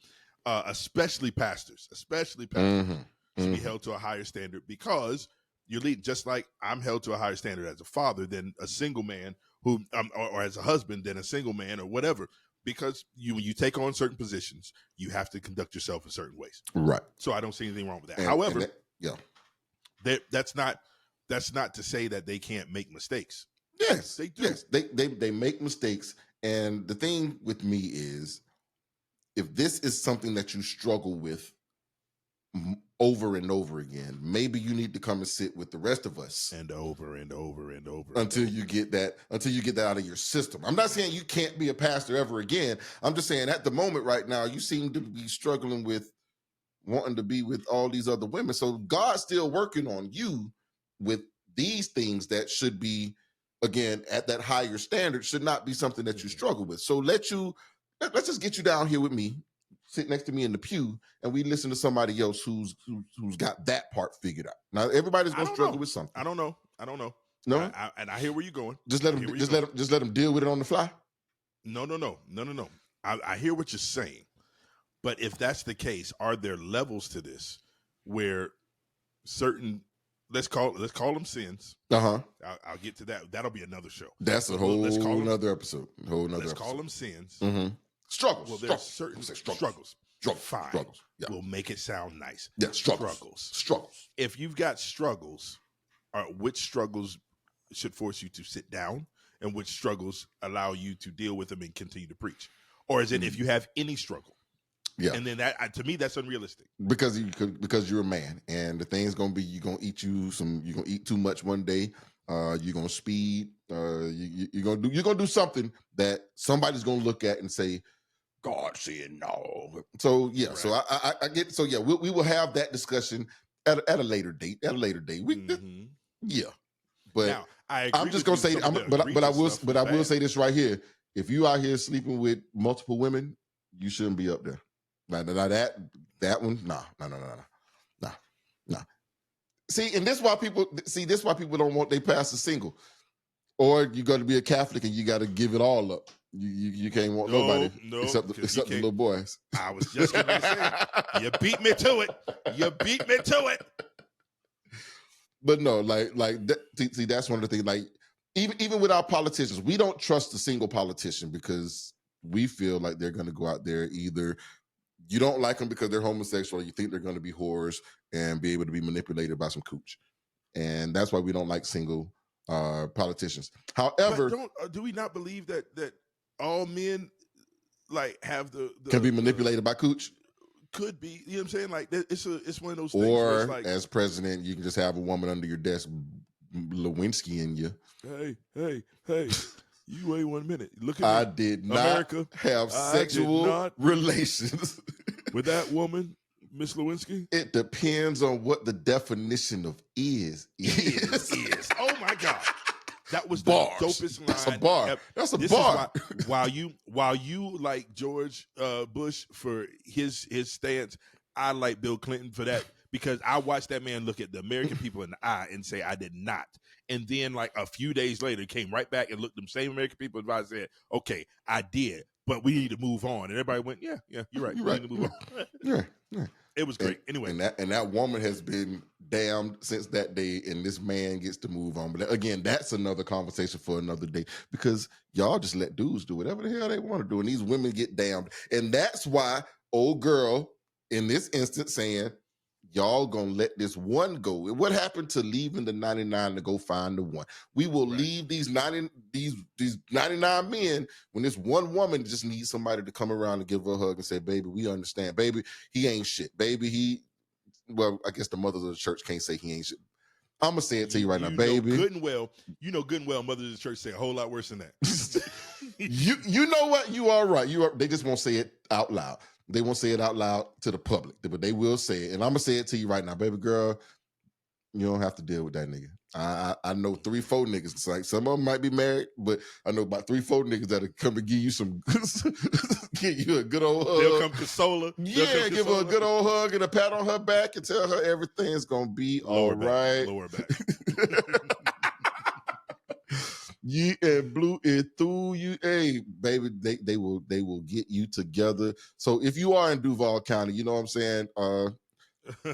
A: Especially pastors. Should be held to a higher standard because you're leading, just like I'm held to a higher standard as a father than a single man who, or as a husband than a single man or whatever. Because when you take on certain positions, you have to conduct yourself in certain ways.
B: Right.
A: So I don't see anything wrong with that. However, that's not to say that they can't make mistakes.
B: Yes,
A: they do.
B: Yes, they make mistakes, and the thing with me is, if this is something that you struggle with over and over again, maybe you need to come and sit with the rest of us
A: and over and over and over
B: until you get that out of your system. I'm not saying you can't be a pastor ever again. I'm just saying at the moment right now, you seem to be struggling with wanting to be with all these other women. So God's still working on you with these things that should be, again, at that higher standard, should not be something that you struggle with. So let's just get you down here with me, sit next to me in the pew, and we listen to somebody else who's got that part figured out. Now everybody's gonna struggle with something.
A: I don't know.
B: No,
A: and I hear where you're going.
B: Just let them deal with it on the fly.
A: No. I hear what you're saying, but if that's the case, are there levels to this where certain let's call them sins?
B: I'll
A: get to that. That'll be another show.
B: That's a whole another episode. Let's
A: call them sins.
B: Mm-hmm. Struggles.
A: Well, there's certain struggles. Fine.
B: Struggles. Yeah.
A: We'll make it sound nice.
B: Yeah. Struggles.
A: If you've got struggles, which struggles should force you to sit down, and which struggles allow you to deal with them and continue to preach? Or is it if you have any struggle?
B: Yeah.
A: And then that, to me, that's unrealistic.
B: Because you're a man, and the thing's gonna be you're gonna eat too much one day. You're gonna speed. You're gonna do something that somebody's gonna look at and say, God said no. So yeah, right. So I get. So yeah, we will have that discussion at a later date. Yeah, but
A: now,
B: I'm just gonna say, I will say this right here. If you out here sleeping with multiple women, you shouldn't be up there. Now that one, nah. See, and this why people don't want their pastor single, or you got to be a Catholic and you got to give it all up. You can't want nobody except the little boys.
A: I was just going to say, you beat me to it.
B: But no, like that, see, that's one of the things. Like even with our politicians, we don't trust a single politician because we feel like they're going to go out there. Either you don't like them because they're homosexual, or you think they're going to be whores and be able to be manipulated by some cooch. And that's why we don't like single politicians. However,
A: do we not believe that all men like have the
B: can be manipulated by cooch?
A: Could be, you know what I'm saying? Like it's one of those things
B: Or
A: where it's like,
B: as president, you can just have a woman under your desk, Lewinsky in you.
A: Hey, you wait 1 minute. Look at
B: I
A: me.
B: did not
A: America,
B: have sexual relations
A: with that woman, Miss Lewinsky.
B: It depends on what the definition of is.
A: Oh my God. That was the
B: Bars.
A: dopest line.
B: That's a bar. That's a
A: this
B: bar.
A: Is while you like George Bush for his stance, I like Bill Clinton for that, because I watched that man look at the American people in the eye and say, I did not. And then like a few days later, came right back and looked them same American people in the eye and said, okay, I did, but we need to move on. And everybody went, yeah, you're right. We need to move on.
B: Yeah.
A: It was great. Anyway.
B: And that woman has been damned since that day, and this man gets to move on. But again, that's another conversation for another day, because y'all just let dudes do whatever the hell they want to do, and these women get damned. And that's why old girl in this instance saying, y'all gonna let this one go. And what happened to leaving the 99 to go find the one? We will leave these 99 men when this one woman just needs somebody to come around and give her a hug and say, baby, we understand. Baby, he ain't shit. Baby, well, I guess the mothers of the church can't say he ain't shit. I'm gonna say it to you right now, baby.
A: Good and well, mothers of the church say a whole lot worse than that.
B: you know what? You are right. They just won't say it out loud. They won't say it out loud to the public, but they will say it. And I'm gonna say it to you right now, baby girl. You don't have to deal with that nigga. I know 3-4 niggas. It's like some of them might be married, but I know about 3-4 niggas that'll come and give you give you a good old hug.
A: They'll come console her.
B: Yeah, give her a good old hug and a pat on her back and tell her everything's gonna be all right.
A: Lower back.
B: You and Blue is through you. Hey, baby, they will get you together. So if you are in Duval County, you know what I'm saying?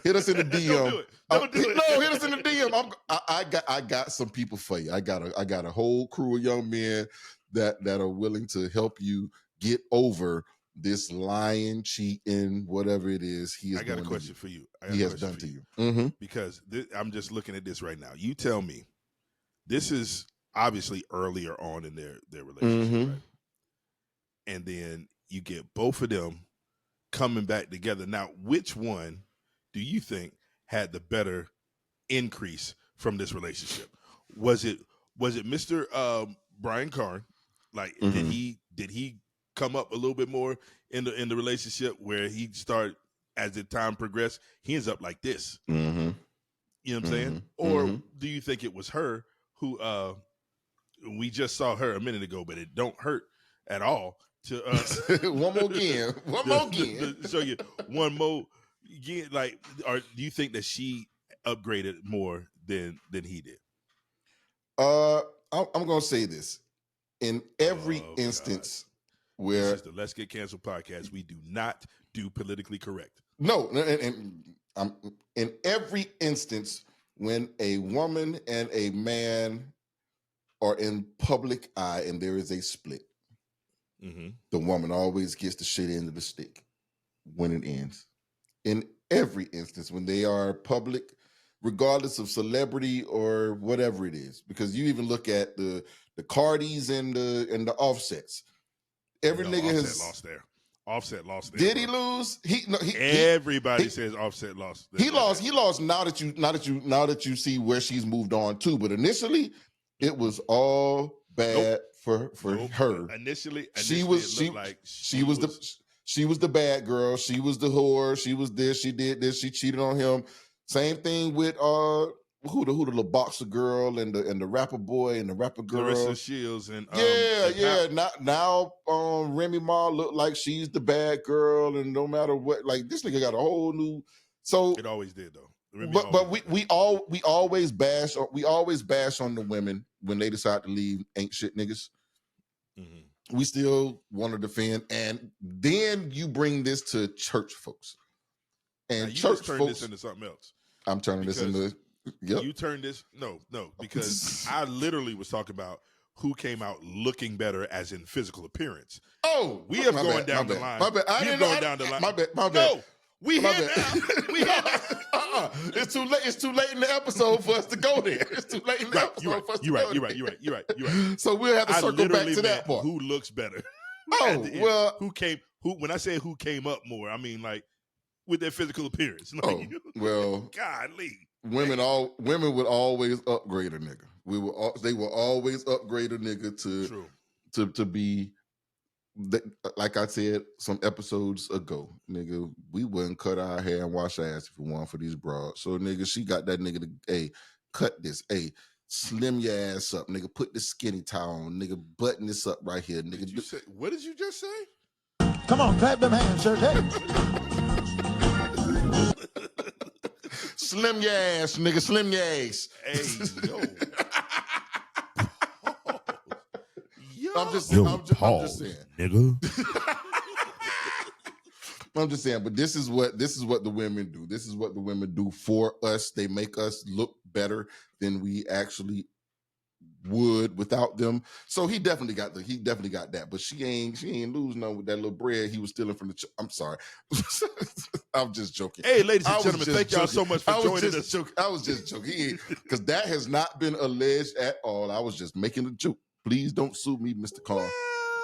B: Hit us in the DM.
A: Don't do it.
B: No, hit us in the DM. I got some people for you. I got a whole crew of young men that are willing to help you get over this lying, cheating, whatever it is.
A: I got a question for you.
B: He has done to you. Mm-hmm.
A: Because I'm just looking at this right now. You tell me. This is obviously earlier on in their relationship, right? And then you get both of them coming back together. Now, which one do you think had the better increase from this relationship? Was it Mr. Brian Carn? Like, did he come up a little bit more in the relationship, where he started, as the time progressed, he ends up like this? You know what I'm saying? Or do you think it was her who we just saw her a minute ago, but it don't hurt at all to
B: one more again
A: show you one more again, like, or do you think that she upgraded more than he did?
B: I'm gonna say this. In every instance where
A: this is the Let's Get Canceled podcast, we do not do politically correct.
B: No, and in every instance when a woman and a man are in public eye and there is a split, the woman always gets the shit end of the stick when it ends. In every instance when they are public, regardless of celebrity or whatever it is, because you even look at the Cardis and the Offsets. Every nigga has
A: lost there. Offset lost there.
B: Did he lose?
A: Everybody says Offset lost.
B: He lost. He lost. Now that you see where she's moved on to, but initially it was all bad for her. Initially she was the bad girl. She was the whore. She was this. She did this. She cheated on him. Same thing with who the little boxer girl and the rapper boy and the rapper girl,
A: Clarissa Shields and
B: Now Remy Ma look like she's the bad girl, and no matter what, like this nigga got a whole new. So
A: it always did though.
B: But we always bash on the women when they decide to leave ain't shit niggas. We still want to defend, and then you bring this to church folks, and
A: you
B: church
A: just turn
B: folks
A: this into something else.
B: I'm turning this into Yep.
A: You turned this no, because I literally was talking about who came out looking better as in physical appearance.
B: Oh,
A: We have
B: my
A: gone
B: bad,
A: down
B: my
A: the
B: bad,
A: line.
B: my bad.
A: We have gone down the line.
B: My bad, my bad.
A: No, we
B: My
A: here
B: bad.
A: now. We here now.
B: It's too late. It's too late in the episode for us to go there. It's too late in the episode for us to go there.
A: You're right.
B: So we'll have to
A: I
B: circle back
A: literally
B: to that
A: meant
B: part.
A: who looks better.
B: Oh,
A: At the end.
B: well.
A: Who when I say who came up more, I mean like with their physical appearance. Like,
B: Oh, well.
A: Golly.
B: Women would always upgrade a nigga. They will always upgrade a nigga to be like I said some episodes ago, nigga. We wouldn't cut our hair and wash our ass if we want for these broads. So nigga, she got that nigga to cut this, slim your ass up, nigga. Put the skinny tie on, nigga. Button this up right here, nigga.
A: What did you just say?
E: Come on, clap them hands, church. Hey.
B: Slim your ass, nigga. Slim your ass.
A: Hey, yo.
B: I'm just saying,
A: nigga.
B: I'm just saying, but this is what the women do. This is what the women do for us. They make us look better than we actually would without them. So he definitely got that. But she ain't losing none with that little bread he was stealing from the. I'm sorry. I'm just joking.
A: Hey, ladies and gentlemen, thank y'all so much for joining us.
B: I was just joking because that has not been alleged at all. I was just making a joke. Please don't sue me, Mr. Carr.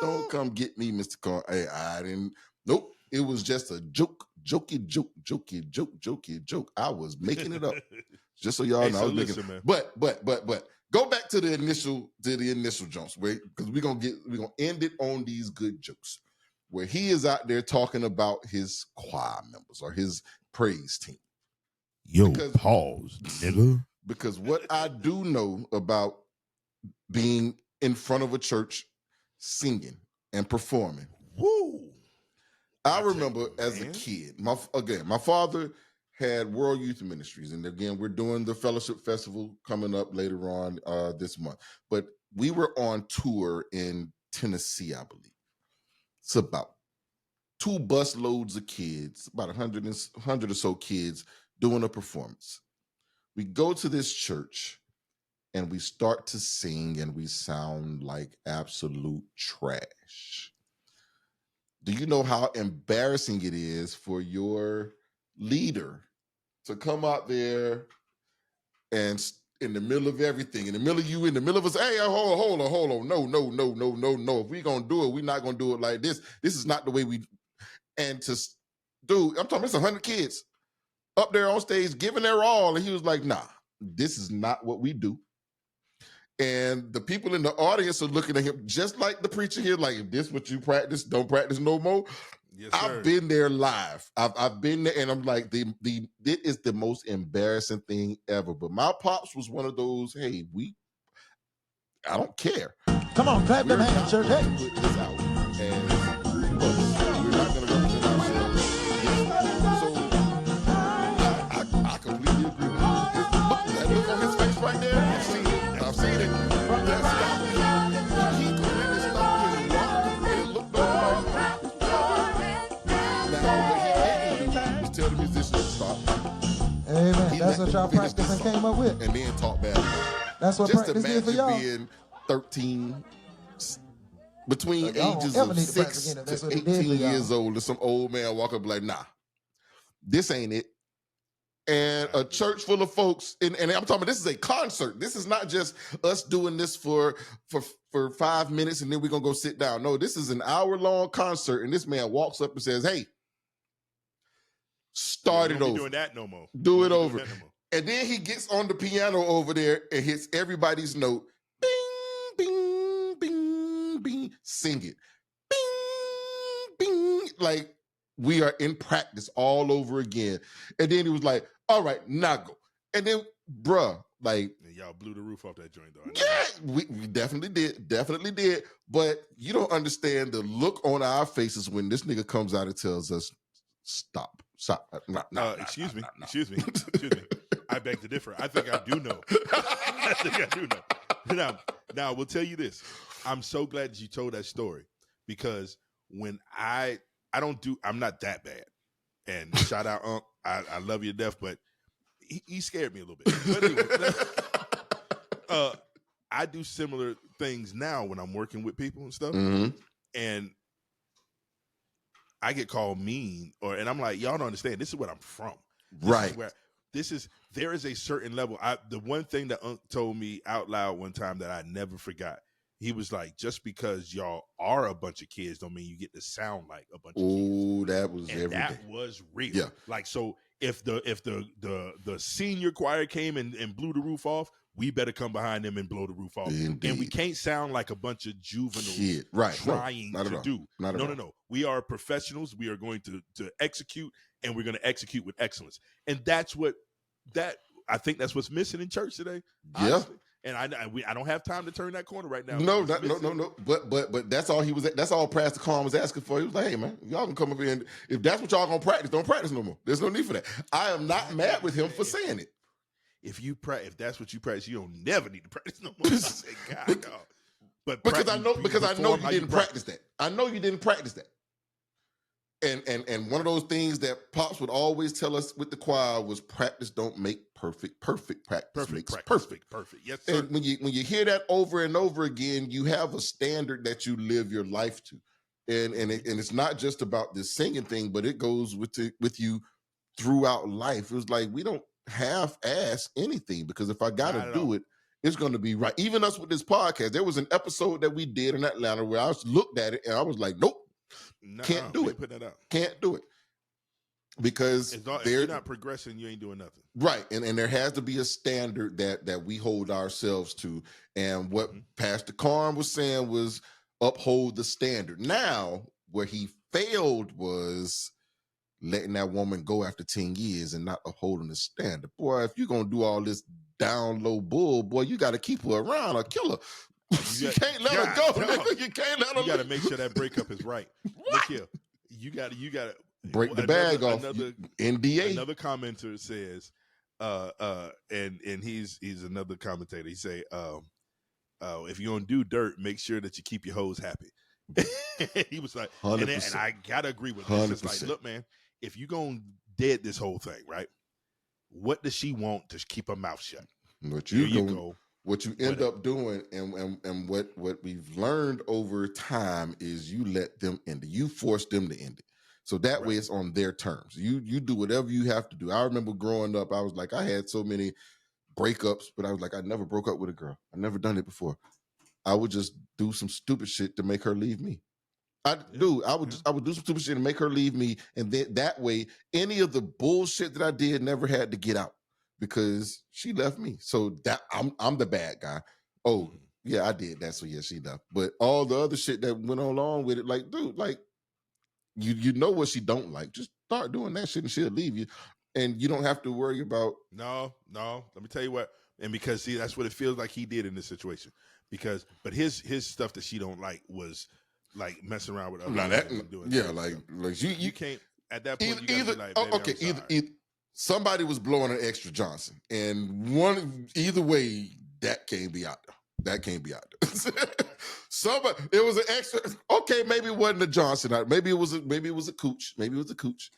B: Don't come get me, Mr. Carr. Hey, I didn't. Nope. It was just a joke. Jokey joke. I was making it up. Just so y'all know.
A: So listen, man.
B: But go back to the initial jokes, right? Because we're gonna end it on these good jokes. Where he is out there talking about his choir members or his praise team.
A: Pause, nigga.
B: Because what I do know about being in front of a church singing and performing.
A: Woo!
B: I remember as a kid, my father had World Youth Ministries, and again, we're doing the Fellowship Festival coming up later on this month. But we were on tour in Tennessee, I believe. It's about 2 bus loads of kids, about 100 or so kids doing a performance. We go to this church and we start to sing and we sound like absolute trash. Do you know how embarrassing it is for your leader to come out there and in the middle of everything, in the middle of us, hey, hold on, no. If we're going to do it, we're not going to do it like this. This is not the way we, and dude, I'm talking, it's 100 kids up there on stage giving their all. And he was like, nah, this is not what we do. And the people in the audience are looking at him just like the preacher here, like, if this what you practice, don't practice no more.
A: Yes, sir.
B: I've been there live. I've been there, and I'm like, it is the most embarrassing thing ever. But my pops was one of those, hey, I don't care.
E: Come on, clap them hands, church. Hey.
B: Put this out. And we're not going to represent ourselves. So I completely agree with you. That look on his face right there, I've seen it. That stopped him. He completely stopped his walk and looked over like, now, what he didn't do was tell the musicians to stop.
E: Amen. That's what y'all practiced and came up with.
B: And then talk bad.
E: That's what
B: just
E: practice did for y'all.
B: Being 13, between ages
E: ever
B: of
E: need to
B: 6
E: practice
B: to
E: again. That's what he did
B: 18
E: for y'all.
B: years old, and some old man walk up like, nah, this ain't it. And a church full of folks, and I'm talking about, this is a concert. This is not just us doing this for 5 minutes and then we're gonna go sit down. No, this is an hour-long concert, and this man walks up and says, hey, start it over.
A: Doing that no more.
B: Do it over. And then he gets on the piano over there and hits everybody's note. Bing, bing, bing, bing. Sing it. Bing, bing. Like, we are in practice all over again. And then he was like, all right, now go. And then, bruh, like.
A: And y'all blew the roof off that joint, though.
B: Yeah, we definitely did. But you don't understand the look on our faces when this nigga comes out and tells us, stop.
A: Excuse me. I beg to differ. I think I do know. Now, we'll tell you this. I'm so glad that you told that story, because when I'm not that bad. And shout out, Unc, I love you to death, but he scared me a little bit. But anyway, I do similar things now when I'm working with people and stuff, and I get called mean, and I'm like, y'all don't understand. This is what I'm from.
B: Right.
A: There is a certain level. The one thing that Unc told me out loud one time that I never forgot. He was like, just because y'all are a bunch of kids don't mean you get to sound like a bunch of kids.
B: Oh, that was
A: And
B: every
A: that
B: day.
A: was real.
B: Yeah.
A: Like, so if the senior choir came and blew the roof off, we better come behind them and blow the roof off.
B: Indeed.
A: And we can't sound like a bunch of juveniles
B: Kid. Right.
A: trying
B: no, not
A: to
B: at all.
A: do.
B: Not at all.
A: No. We are professionals. We are going to execute, and we're going to execute with excellence. And that's I think that's what's missing in church today.
B: Yeah.
A: Honestly. And I don't have time to turn that corner right now.
B: No. But that's all he was. That's all Pastor Khan was asking for. He was like, "Hey man, y'all can come up here, and if that's what y'all gonna practice, don't practice no more. There's no need for that." I am not mad with him for saying it.
A: If that's what you practice, you don't never need to practice no more. I said, God, no. But
B: because I know you didn't practice that. I know you didn't practice that. And one of those things that Pops would always tell us with the choir was practice don't make perfect. Perfect practice makes perfect.
A: Perfect. Yes, sir.
B: And when you hear that over and over again, you have a standard that you live your life to. And it's not just about this singing thing, but it goes with you throughout life. It was like we don't half-ass anything, because if I gotta do it, it's going to be right. Even us with this podcast, there was an episode that we did in Atlanta where I looked at it and I was like, nope. Can't do it.
A: Put that out.
B: Can't do it. Because
A: if you're not progressing, you ain't doing nothing.
B: Right. And there has to be a standard that we hold ourselves to. And what Pastor Karn was saying was uphold the standard. Now, where he failed was letting that woman go after 10 years and not upholding the standard. Boy, if you're going to do all this down low bull, boy, you got to keep her around or kill her. You can't let her go. Nigga. You can't let her.
A: You got to make sure that breakup is right. Look here, you got to
B: break the bag off. NDA.
A: Another commenter says, and he's another commentator. He say, if you're gonna do dirt, make sure that you keep your hoes happy. He was like, and I gotta agree with this. It's like, look, man, if you gonna dead this whole thing, right? What does she want to keep her mouth shut?
B: What you go. What you end up doing, and what we've learned over time is you let them end it. You force them to end it. So that way it's on their terms. You do whatever you have to do. I remember growing up, I was like, I had so many breakups, but I was like, I never broke up with a girl. I've never done it before. I would just do some stupid shit to make her leave me. I would do some stupid shit to make her leave me. And then that way, any of the bullshit that I did never had to get out. Because she left me. So that I'm the bad guy. Oh, yeah, I did that. So yeah, she left. But all the other shit that went along with it, like, dude, like you know what she don't like. Just start doing that shit and she'll leave you. And you don't have to worry about
A: No. Let me tell you what. And because see, that's what it feels like he did in this situation. But his stuff that she don't like was like messing around with other people doing
B: like you
A: can't at that point
B: either
A: be like,
B: either somebody was blowing an extra Johnson, and either way, that can't be out there. That can't be out there. Somebody, it was an extra. Okay, maybe it wasn't a Johnson. Maybe it was a cooch. Maybe it was a cooch.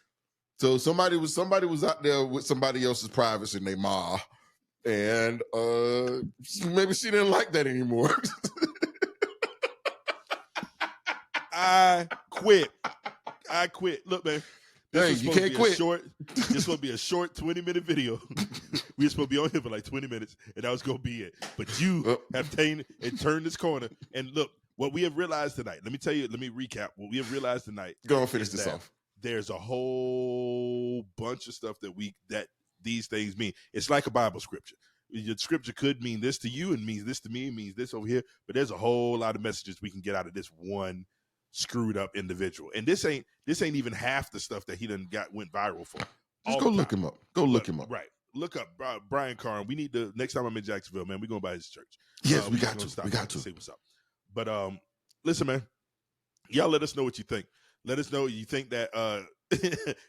B: So somebody was out there with somebody else's privacy in their ma, and maybe she didn't like that anymore.
A: I quit. Look, man.
B: You can't quit.
A: This will be a short 20-minute video. We were supposed to be on here for like 20 minutes, and that was going to be it. But you have turned this corner. And look, what we have realized tonight, let me recap. What we have realized tonight.
B: Go and finish this off.
A: There's a whole bunch of stuff that these things mean. It's like a Bible scripture. Your scripture could mean this to you and means this to me and means this over here. But there's a whole lot of messages we can get out of this one screwed up individual. And this ain't even half the stuff that he went viral for.
B: Just go look him up. Look him up.
A: Right. Look up Brian Carn. We need to, next time I'm in Jacksonville, man, we're going by his church.
B: Yes, we got to. We got to
A: see what's up. But listen, man, y'all let us know what you think. Let us know you think that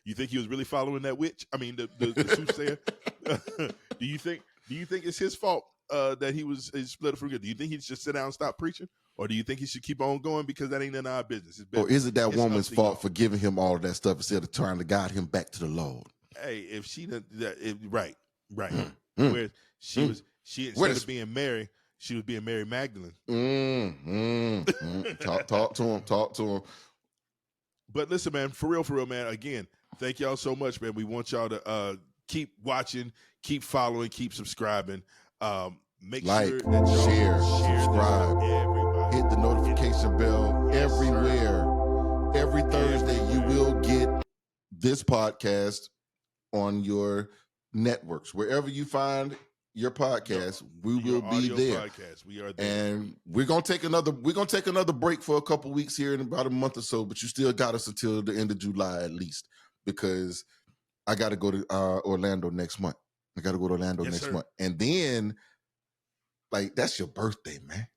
A: you think he was really following that witch? I mean the soothsayer. Do you think it's his fault that he split from good? Do you think he should sit down and stop preaching? Or do you think he should keep on going because that ain't none of our business?
B: Or is it that woman's fault for giving him all of that stuff instead of trying to guide him back to the Lord?
A: Hey, if she right. Right. Where she
B: Where
A: instead
B: does-
A: of being Mary, she was being Mary Magdalene.
B: Talk to him.
A: But listen, man, for real, man. Again, thank y'all so much, man. We want y'all to keep watching, keep following, keep subscribing. Make
B: Like,
A: sure that y'all
B: share,
A: this
B: subscribe,
A: with everybody.
B: hit the notification bell everywhere. Every Thursday, you will get this podcast on your networks. Wherever you find your podcast, we will be
A: audio
B: there.
A: podcast. We are there.
B: And we're gonna take another break for a couple weeks here in about a month or so, but you still got us until the end of July at least, because I gotta go to Orlando next month.
A: Yes, sir.
B: month. And then, like, that's your birthday, man.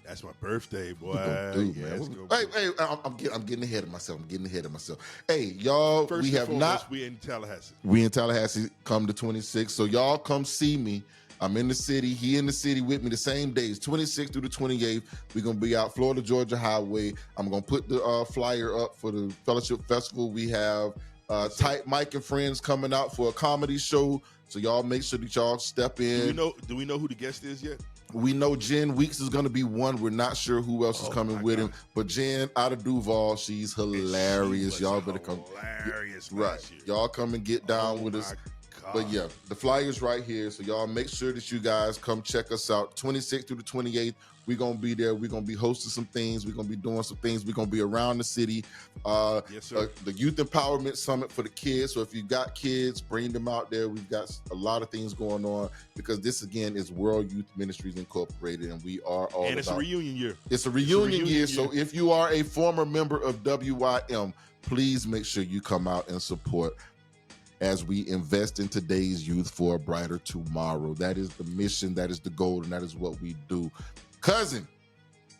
A: That's my birthday, boy.
B: What we gonna do,
A: Yeah,
B: man?
A: it's gonna be-
B: I'm getting ahead of myself. Hey, y'all,
A: First
B: we
A: and
B: have
A: foremost,
B: not.
A: we in Tallahassee.
B: We in Tallahassee come to 26. So y'all come see me. I'm in the city. He in the city with me the same days, 26th through the 28th. We're going to be out Florida Georgia Highway. I'm going to put the flyer up for the Fellowship Festival. We have Tight Mike and Friends coming out for a comedy show. So y'all make sure that y'all step in.
A: Do we know who the guest is yet?
B: We know Jen Weeks is going to be one. We're not sure who else is coming with him. But Jen out of Duval, she's hilarious. Y'all better come.
A: Hilarious.
B: Right. Y'all come and get down with us.
A: God.
B: But yeah, the flyer's right here. So y'all make sure that you guys come check us out. 26th through the 28th. We're going to be there. We're going to be hosting some things. We're going to be doing some things. We're going to be around the city.
A: Yes, sir.
B: The Youth Empowerment Summit for the kids. So if you got kids, bring them out there. We've got a lot of things going on because this, again, is World Youth Ministries Incorporated, and we are all
A: and it's a reunion year.
B: It's a reunion year. So if you are a former member of WYM, please make sure you come out and support as we invest in today's youth for a brighter tomorrow. That is the mission, that is the goal, and that is what we do. Cousin.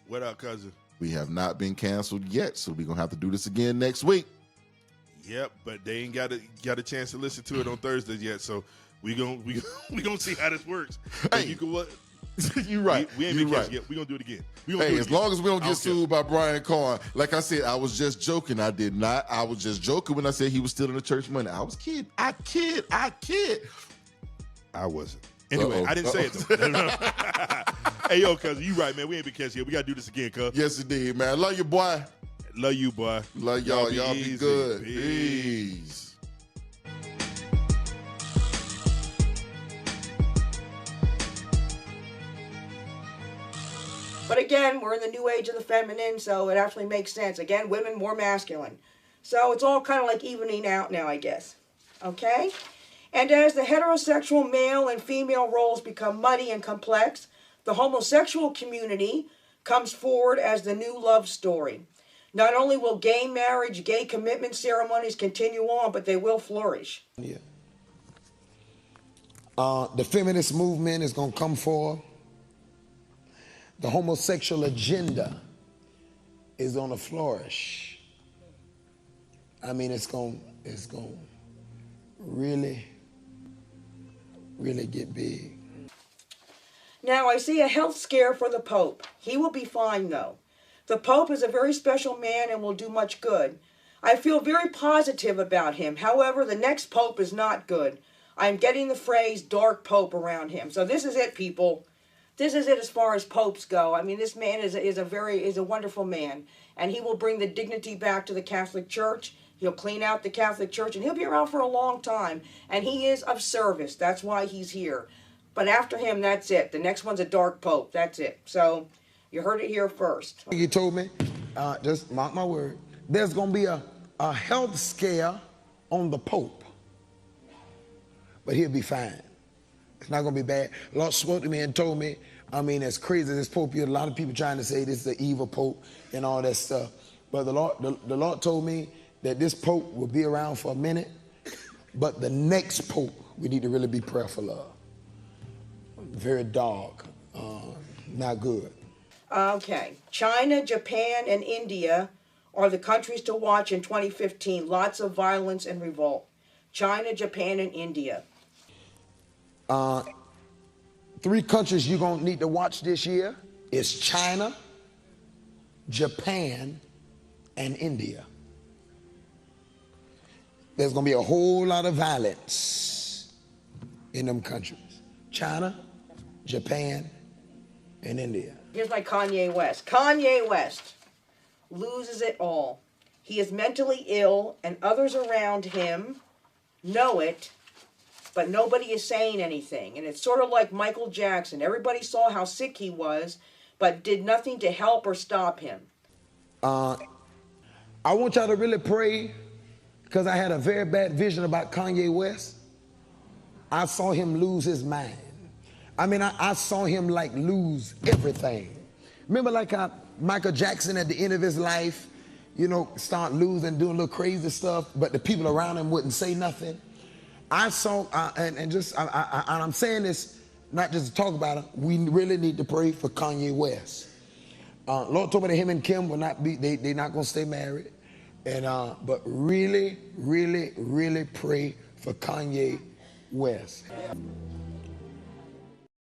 A: What up, cousin?
B: We have not been canceled yet, so we're going to have to do this again next week.
A: Yep, but they ain't got a chance to listen to it on Thursday yet, so we gonna see how this works.
B: Hey,
A: you can what?
B: You're right.
A: We ain't been canceled yet. We gonna do it again.
B: As long as we don't get sued by Brian Carn. Like I said, I was just joking. I was just joking when I said he was stealing the church money. I was kidding. I kid.
A: I wasn't. Anyway, I didn't say it though. Hey, yo, cousin, you right, man. We ain't been canceled yet. We gotta do this again, cuz.
B: Yes, indeed, man. Love you, boy.
A: Love you, boy.
B: Love y'all. Y'all be good.
A: Peace.
F: But again, we're in the new age of the feminine, so it actually makes sense. Again, women more masculine. So it's all kind of like evening out now, I guess. Okay? And as the heterosexual male and female roles become muddy and complex, the homosexual community comes forward as the new love story. Not only will gay marriage, gay commitment ceremonies continue on, but they will flourish.
C: Yeah. The feminist movement is going to come forward. The homosexual agenda is going to flourish. I mean, it's going to really get big.
F: Now, I see a health scare for the Pope. He will be fine, though. The Pope is a very special man and will do much good. I feel very positive about him. However, the next Pope is not good. I'm getting the phrase dark Pope around him. So this is it, people. This is it as far as popes go. I mean, this man is a wonderful man, and he will bring the dignity back to the Catholic Church. He'll clean out the Catholic Church, and he'll be around for a long time. And he is of service. That's why he's here. But after him, that's it. The next one's a dark pope. That's it. So you heard it here first.
C: He told me, just mark my word, there's going to be a health scare on the Pope. But he'll be fine. It's not going to be bad. The Lord spoke to me and told me, I mean, as crazy as this Pope is, a lot of people trying to say this is the evil Pope and all that stuff. But the Lord told me that this Pope will be around for a minute, but the next Pope we need to really be prayerful of. Very dark, not good.
F: Okay. China, Japan, and India are the countries to watch in 2015. Lots of violence and revolt. China, Japan, and India.
C: 3 countries you're going to need to watch this year is China, Japan, and India. There's going to be a whole lot of violence in them countries. China, Japan, and India.
F: Here's my Kanye West. Kanye West loses it all. He is mentally ill, and others around him know it, but nobody is saying anything. And it's sort of like Michael Jackson. Everybody saw how sick he was, but did nothing to help or stop him.
C: I want y'all to really pray, because I had a very bad vision about Kanye West. I saw him lose his mind. I mean, I saw him like lose everything. Remember like how Michael Jackson at the end of his life, you know, start losing, doing little crazy stuff, but the people around him wouldn't say nothing. I saw, I'm saying this not just to talk about it, we really need to pray for Kanye West. Lord told me that him and Kim will not be, they're not gonna stay married. And but really, really, really pray for Kanye West.